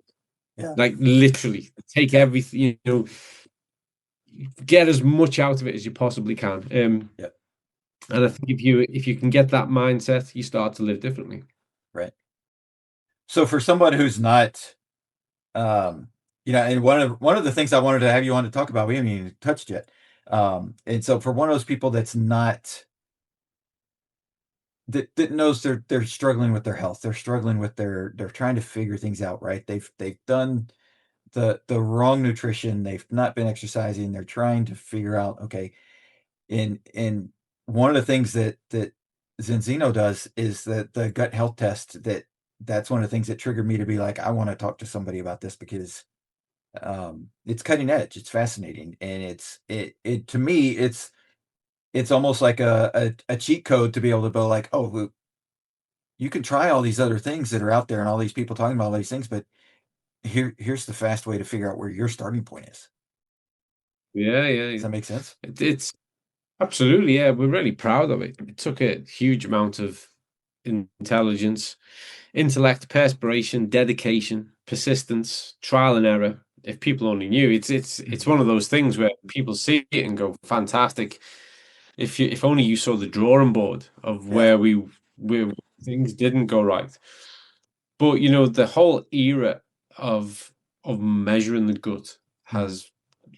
Yeah. Like literally, take Yeah. everything, get as much out of it as you possibly can. Yeah. And I think if you can get that mindset, you start to live differently. Right. So for someone who's not, um, and one of the things I wanted to have you on to talk about, we haven't even touched yet. And so for one of those people that's not that knows they're struggling with their health, they're struggling with they're trying to figure things out, right? They've done the wrong nutrition, they've not been exercising, they're trying to figure out, okay, and one of the things that Zenzino does is that the gut health test, that's one of the things that triggered me to be like, I want to talk to somebody about this because it's cutting edge, it's fascinating, and it to me it's almost like a cheat code to be able to go like, oh, well, you can try all these other things that are out there and all these people talking about all these things, but here's the fast way to figure out where your starting point is. Yeah, yeah, Does yeah. that make sense? It's absolutely, yeah. We're really proud of it. It took a huge amount of intelligence, intellect, perspiration, dedication, persistence, trial and error. If people only knew, it's one of those things where people see it and go, fantastic. If only you saw the drawing board of Yeah. where things didn't go right. But the whole era of measuring the gut Mhm. has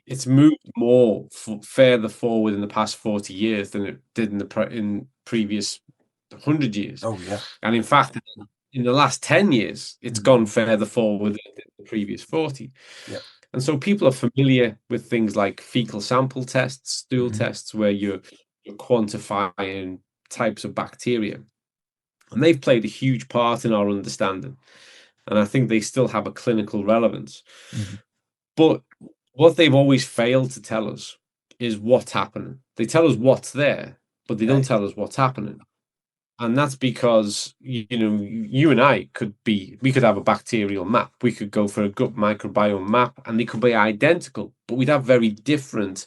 it's moved more further forward in the past 40 years than it did in previous 100 years. Oh yeah. And in fact, in the last 10 years, it's Mhm. gone further forward than the previous 40. Yeah. And so people are familiar with things like fecal sample tests, stool Mhm. tests, where you're quantifying types of bacteria. And they've played a huge part in our understanding. And I think they still have a clinical relevance. Mhm. But what they've always failed to tell us is what's happening. They tell us what's there, but they don't Right. tell us what's happening. And that's because, you and I we could have a bacterial map. We could go for a gut microbiome map and they could be identical, but we'd have very different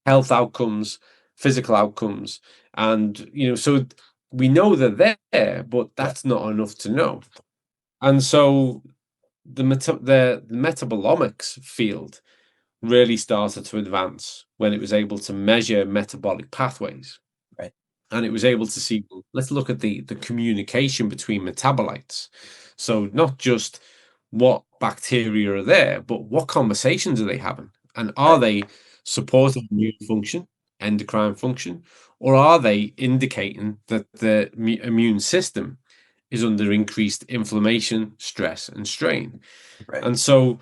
health outcomes, physical outcomes. And, so we know they're there, but Yeah. that's not enough to know. And so the metabolomics field really started to advance when it was able to measure metabolic pathways. Right. And it was able to see, well, let's look at the communication between metabolites. So not just what bacteria are there, but what conversations are they having? And are Right. they supporting immune function, endocrine function, or are they indicating that the immune system is under increased inflammation, stress, and strain? Right. And so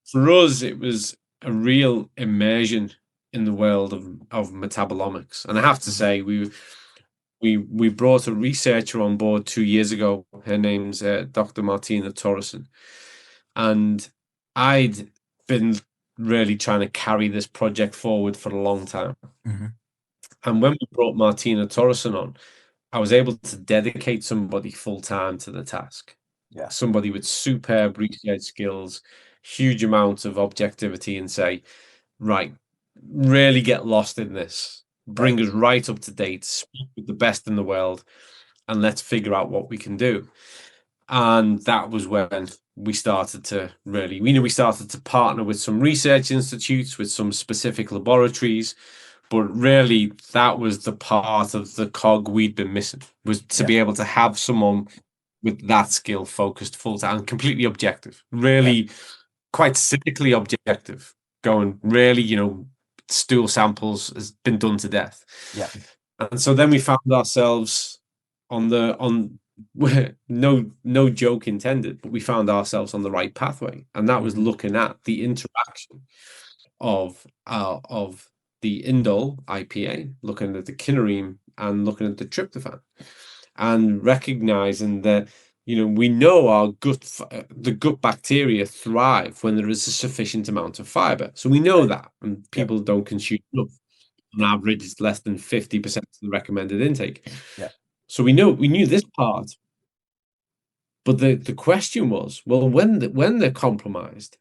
for us, it was a real immersion in the world of metabolomics. And I have to Mhm. say, we brought a researcher on board 2 years ago. Her name's Dr. Martina Torreson, and I'd been really trying to carry this project forward for a long time. Mhm. And when we brought Martina Torreson on, I was able to dedicate somebody full time to the task. Yeah. Somebody with superb research skills, huge amount of objectivity, and say, right, really get lost in this, Right. bring us right up to date, speak with the best in the world, and let's figure out what we can do. And that was when we started to really, we started to partner with some research institutes, with some specific laboratories, but really that was the part of the cog we'd been missing, was to Yeah. be able to have someone with that skill focused full time and completely objective, Yeah. really quite cynically objective, going really, stool samples has been done to death. Yeah. And so then we found ourselves on no joke intended, but we found ourselves on the right pathway. And that was Mhm. looking at the interaction of the indole IPA, looking at the kinorine and looking at the tryptophan, and recognizing that we know the gut bacteria thrive when there is a sufficient amount of fiber. So we know Right. that, and Yep. people don't consume enough. On Yep. average, it's less than 50% of the recommended intake. Yeah. So we knew this part, but the question was, well, when they're compromised,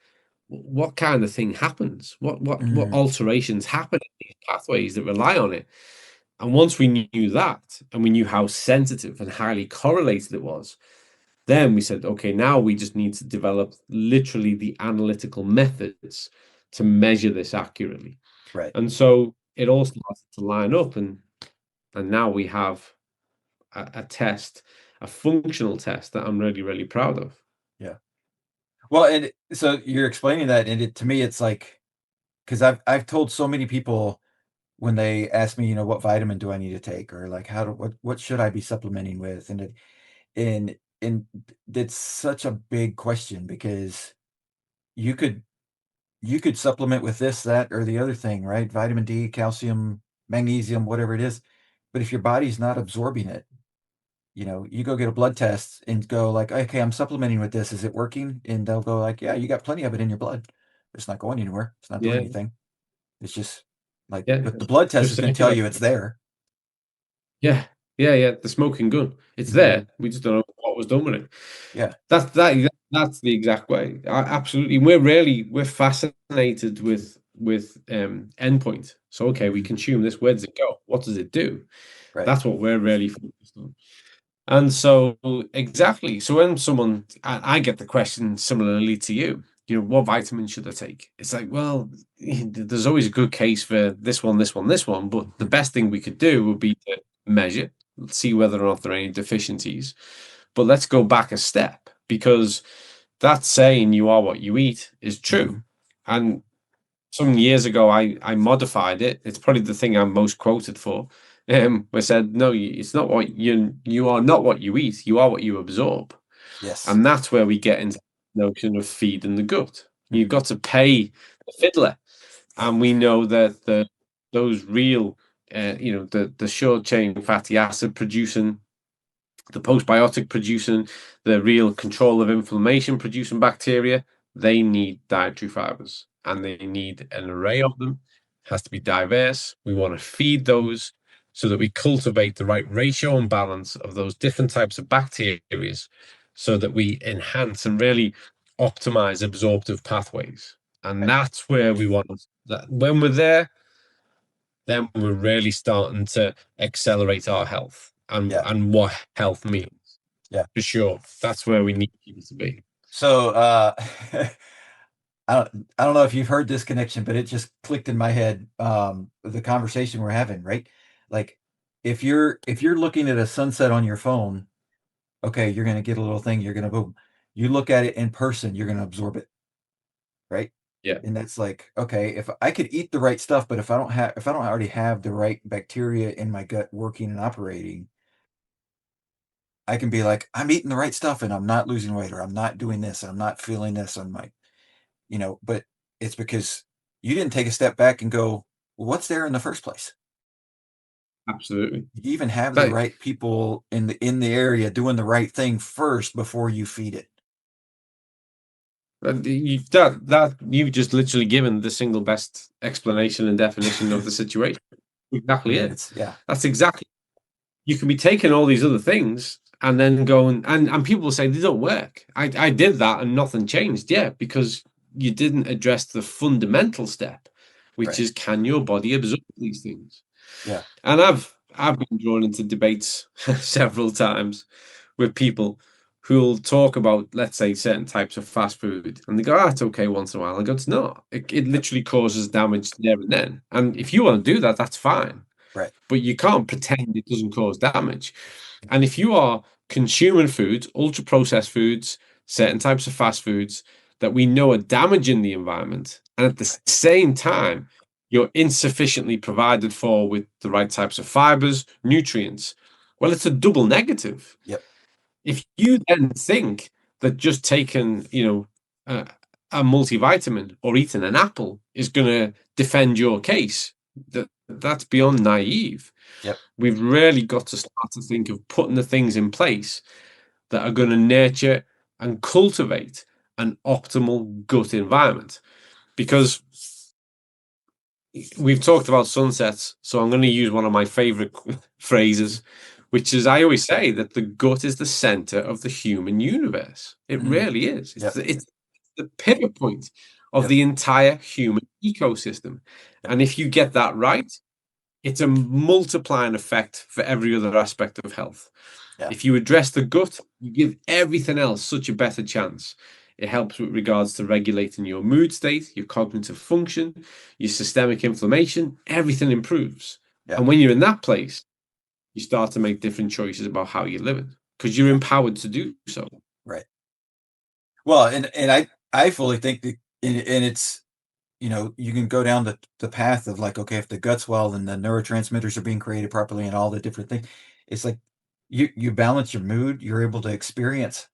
what kind of thing happens? What Mhm. alterations happen in these pathways that rely on it? And once we knew that, and we knew how sensitive and highly correlated it was, then we said, okay, now we just need to develop literally the analytical methods to measure this accurately. Right. And so it all started to line up. And And now we have a test, a functional test that I'm really, really proud of. Yeah. Well, and so you're explaining that, and to me, it's like, because I've told so many people when they ask me, what vitamin do I need to take, or like what should I be supplementing with, and it's such a big question because you could you could supplement with this, that, or the other thing, right? Vitamin D, calcium, magnesium, whatever it is. But if your body's not absorbing it, you go get a blood test and go like, okay, I'm supplementing with this. Is it working? And they'll go like, yeah, you got plenty of it in your blood. It's not going anywhere. It's not doing Yeah, anything. It's just like, yeah, but the blood test just is going to saying tell that. you it's there. Yeah, yeah. The smoking gun. It's Mhm. there. We just don't know what was done with it. Yeah. That's the exact way. Absolutely. We're fascinated with endpoint. So okay, we Mhm. consume this. Where does it go? What does it do? Right. That's what we're really focused on. And so exactly. So when I get the question similarly to you, what vitamin should I take? It's like, well, there's always a good case for this one, this one, this one, but the Mhm. best thing we could do would be to measure, see whether or not there are any deficiencies. But let's go back a step because that saying you are what you eat is true. Mhm. And some years ago, I modified it. It's probably the thing I'm most quoted for. I said, no, it's not what you are not what you eat. You are what you absorb, Yes. and that's where we get into the notion of feeding the gut. You've Mhm. got to pay the fiddler, Yep. and we know that those real, the short chain fatty acid producing, the postbiotic producing, the real control of inflammation producing bacteria, they need dietary fibers and they need an array of them. It has to be diverse. We want to feed those so that we cultivate the right ratio and balance of those different types of bacteria so that we enhance and really optimize absorptive pathways. And Right. that's where we want that. When we're there, then we're really starting to accelerate our health Yeah. and what health means. Yeah. For sure. That's where we need people to be. So I don't know if you've heard this connection, but it just clicked in my head. The conversation we're having, right? Like if you're looking at a sunset on your phone, okay, you're gonna get a little thing, you're gonna boom. You look at it in person, you're gonna absorb it, right? Yeah. And that's like, okay, if I could eat the right stuff, but if I don't already have the right bacteria in my gut working and operating, I can be like, I'm eating the right stuff and I'm not losing weight, or I'm not doing this, and I'm not feeling this. I'm like, but it's because you didn't take a step back and go, well, what's there in the first place? Absolutely. You even have the That, right people in the area doing the right thing first before you feed it. that you've just literally given the single best explanation and definition of the situation. I Exactly mean, it. it's yeah, That's exactly. You can be taking all these other things and then going and people say they don't work. I did that and nothing changed. Yeah, because you didn't address the fundamental step, which right. is can your body absorb these things? Yeah. And I've been drawn into debates several times with people who'll talk about, let's say, certain types of fast food, and they go, "Ah, it's okay once in a while." I go, "It's not. It Yep. literally causes damage there and then. And if you want to do that, that's fine. Right. But you can't pretend it doesn't cause damage. And if you are consuming foods, ultra processed foods, certain types of fast foods that we know are damaging the environment, and at the Right. same time, you're insufficiently provided for with the right types of fibers, nutrients, well, it's a double negative. Yep. If you then think that just taking, a, a multivitamin or eating an apple is going to defend your case, that's beyond naive. Yep. We've really got to start to think of putting the things in place that are going to nurture and cultivate an optimal gut environment. Because we've talked about sunsets, so I'm going to use one of my favorite phrases, which is I always say that the gut is the center of the human universe. It Mhm. really is. It's Yep. the pivot point of Yep. the entire human ecosystem. Yep. And if you get that right, it's a multiplying effect for every other aspect of health. Yeah. If you address the gut, you give everything else such a better chance. It helps with regards to regulating your mood state, your cognitive function, your systemic inflammation, everything improves. Yeah. And when you're in that place, you start to make different choices about how you live it, because you're empowered to do so. Right. Well, and I fully think that, and it's, you can go down the path of like, okay, if the gut's well and the neurotransmitters are being created properly and all the different things, it's like you balance your mood, you're able to experience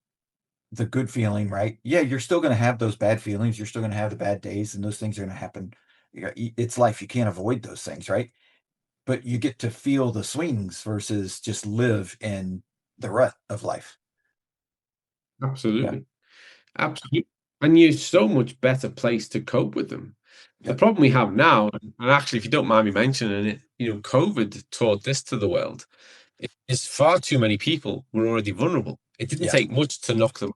the good feeling, right? Yeah, you're still going to have those bad feelings, you're still going to have the bad days, and those things are going to happen. It's life, you can't avoid those things, right? But you get to feel the swings versus just live in the rut of life. Absolutely. Absolutely. And you're so much better placed to cope with them. The Yep. problem we have now, and actually, if you don't mind me mentioning it, COVID taught this to the world, is far too many people were already vulnerable. It didn't Yeah. take much to knock them.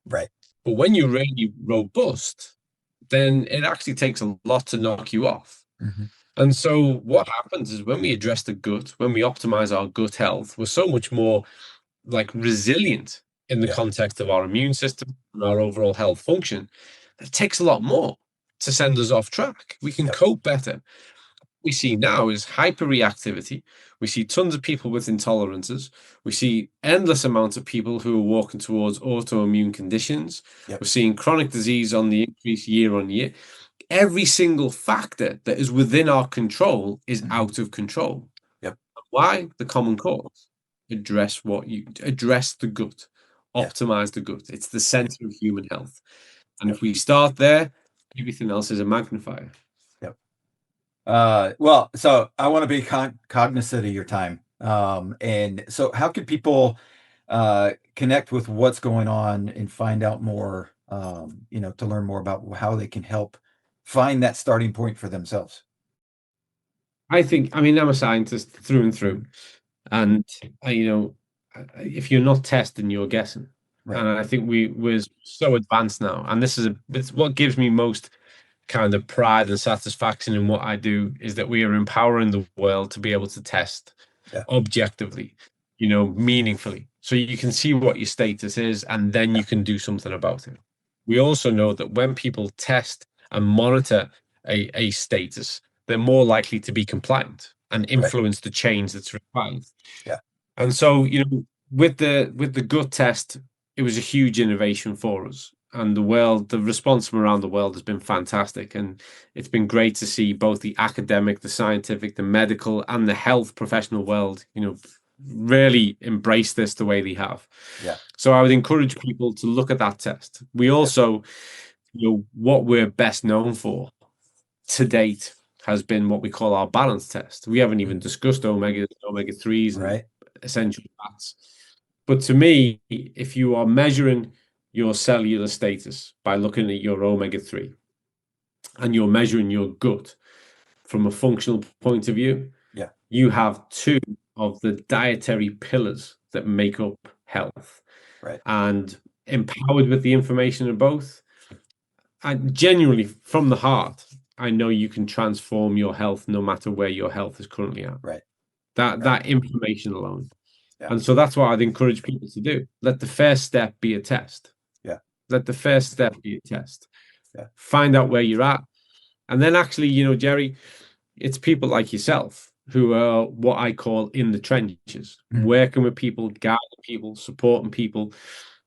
Right. But when you're really robust, then it actually takes a lot to knock you off. Mm-hmm. And so what happens is when we address the gut, when we optimize our gut health, we're so much more like resilient in the context of our immune system and our overall health function. It takes a lot more to send us off track. We can cope better. What we see now is hyperreactivity. We see tons of people with intolerances. We see endless amounts of people who are walking towards autoimmune conditions. Yep. We're seeing chronic disease on the increase year on year. Every single factor that is within our control is out of control. Yep. Why? The common cause. Address the gut, optimize the gut. It's the center of human health. And if we start there, everything else is a magnifier. Yep. Well, so I want to be cognizant of your time. And so how can people connect with what's going on and find out more, to learn more about how they can help find that starting point for themselves? I mean, I'm a scientist through and through. And, if you're not testing, you're guessing. Right. And I think we're so advanced now. And it's what gives me most kind of pride and satisfaction in what I do, is that we are empowering the world to be able to test objectively, meaningfully. So you can see what your status is, and then you can do something about it. We also know that when people test and monitor a status, they're more likely to be compliant and influence the change that's required. Yeah. And so, with the gut test, it was a huge innovation for us. And the response from around the world has been fantastic. And it's been great to see both the academic, the scientific, the medical, and the health professional world, really embrace this the way they have. Yeah. So I would encourage people to look at that test. We also, what we're best known for to date has been what we call our balance test. We haven't even discussed omega-3s and essential fats. But to me, if you are measuring your cellular status by looking at your omega-3 and you're measuring your gut from a functional point of view, you have two of the dietary pillars that make up health. Right. And empowered with the information of both, and genuinely from the heart, I know you can transform your health no matter where your health is currently at. Right. That information alone. Yeah. And so that's what I'd encourage people to do. Let the first step be a test. Yeah. Let the first step be a test. Yeah. Find out where you're at. And then actually, Jerry, it's people like yourself who are what I call in the trenches, working with people, guiding people, supporting people.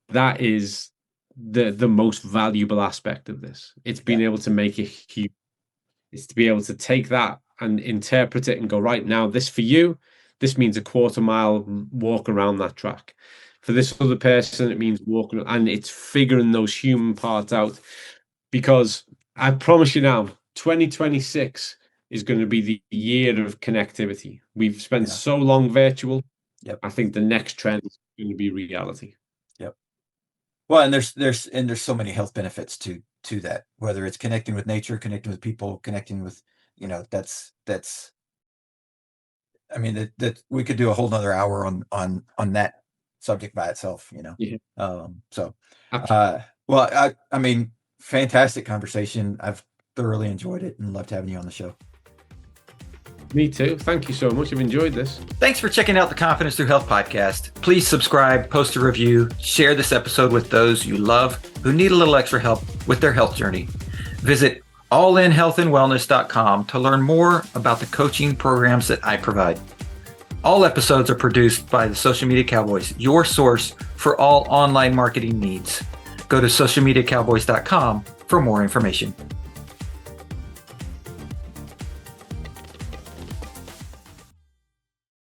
That is the most valuable aspect of this. It's being able to make a huge, it's to be able to take that and interpret it and go, right now, this for you, this means a 1/4 mile walk around that track. For this other person, it means walking, and it's figuring those human parts out. Because I promise you now, 2026 is going to be the year of connectivity. We've spent so long virtual. Yep. I think the next trend is going to be reality. Yep. Well, and there's so many health benefits to that, whether it's connecting with nature, connecting with people, connecting with, that's I mean, that we could do a whole nother hour on that subject by itself, well, I mean, fantastic conversation. I've thoroughly enjoyed it and loved having you on the show. Me too. Thank you so much. I've enjoyed this. Thanks for checking out the Confidence Through Health podcast. Please subscribe, post a review, share this episode with those you love who need a little extra help with their health journey. Visit allinhealthandwellness.com to learn more about the coaching programs that I provide. All episodes are produced by the Social Media Cowboys, your source for all online marketing needs. Go to socialmediacowboys.com for more information.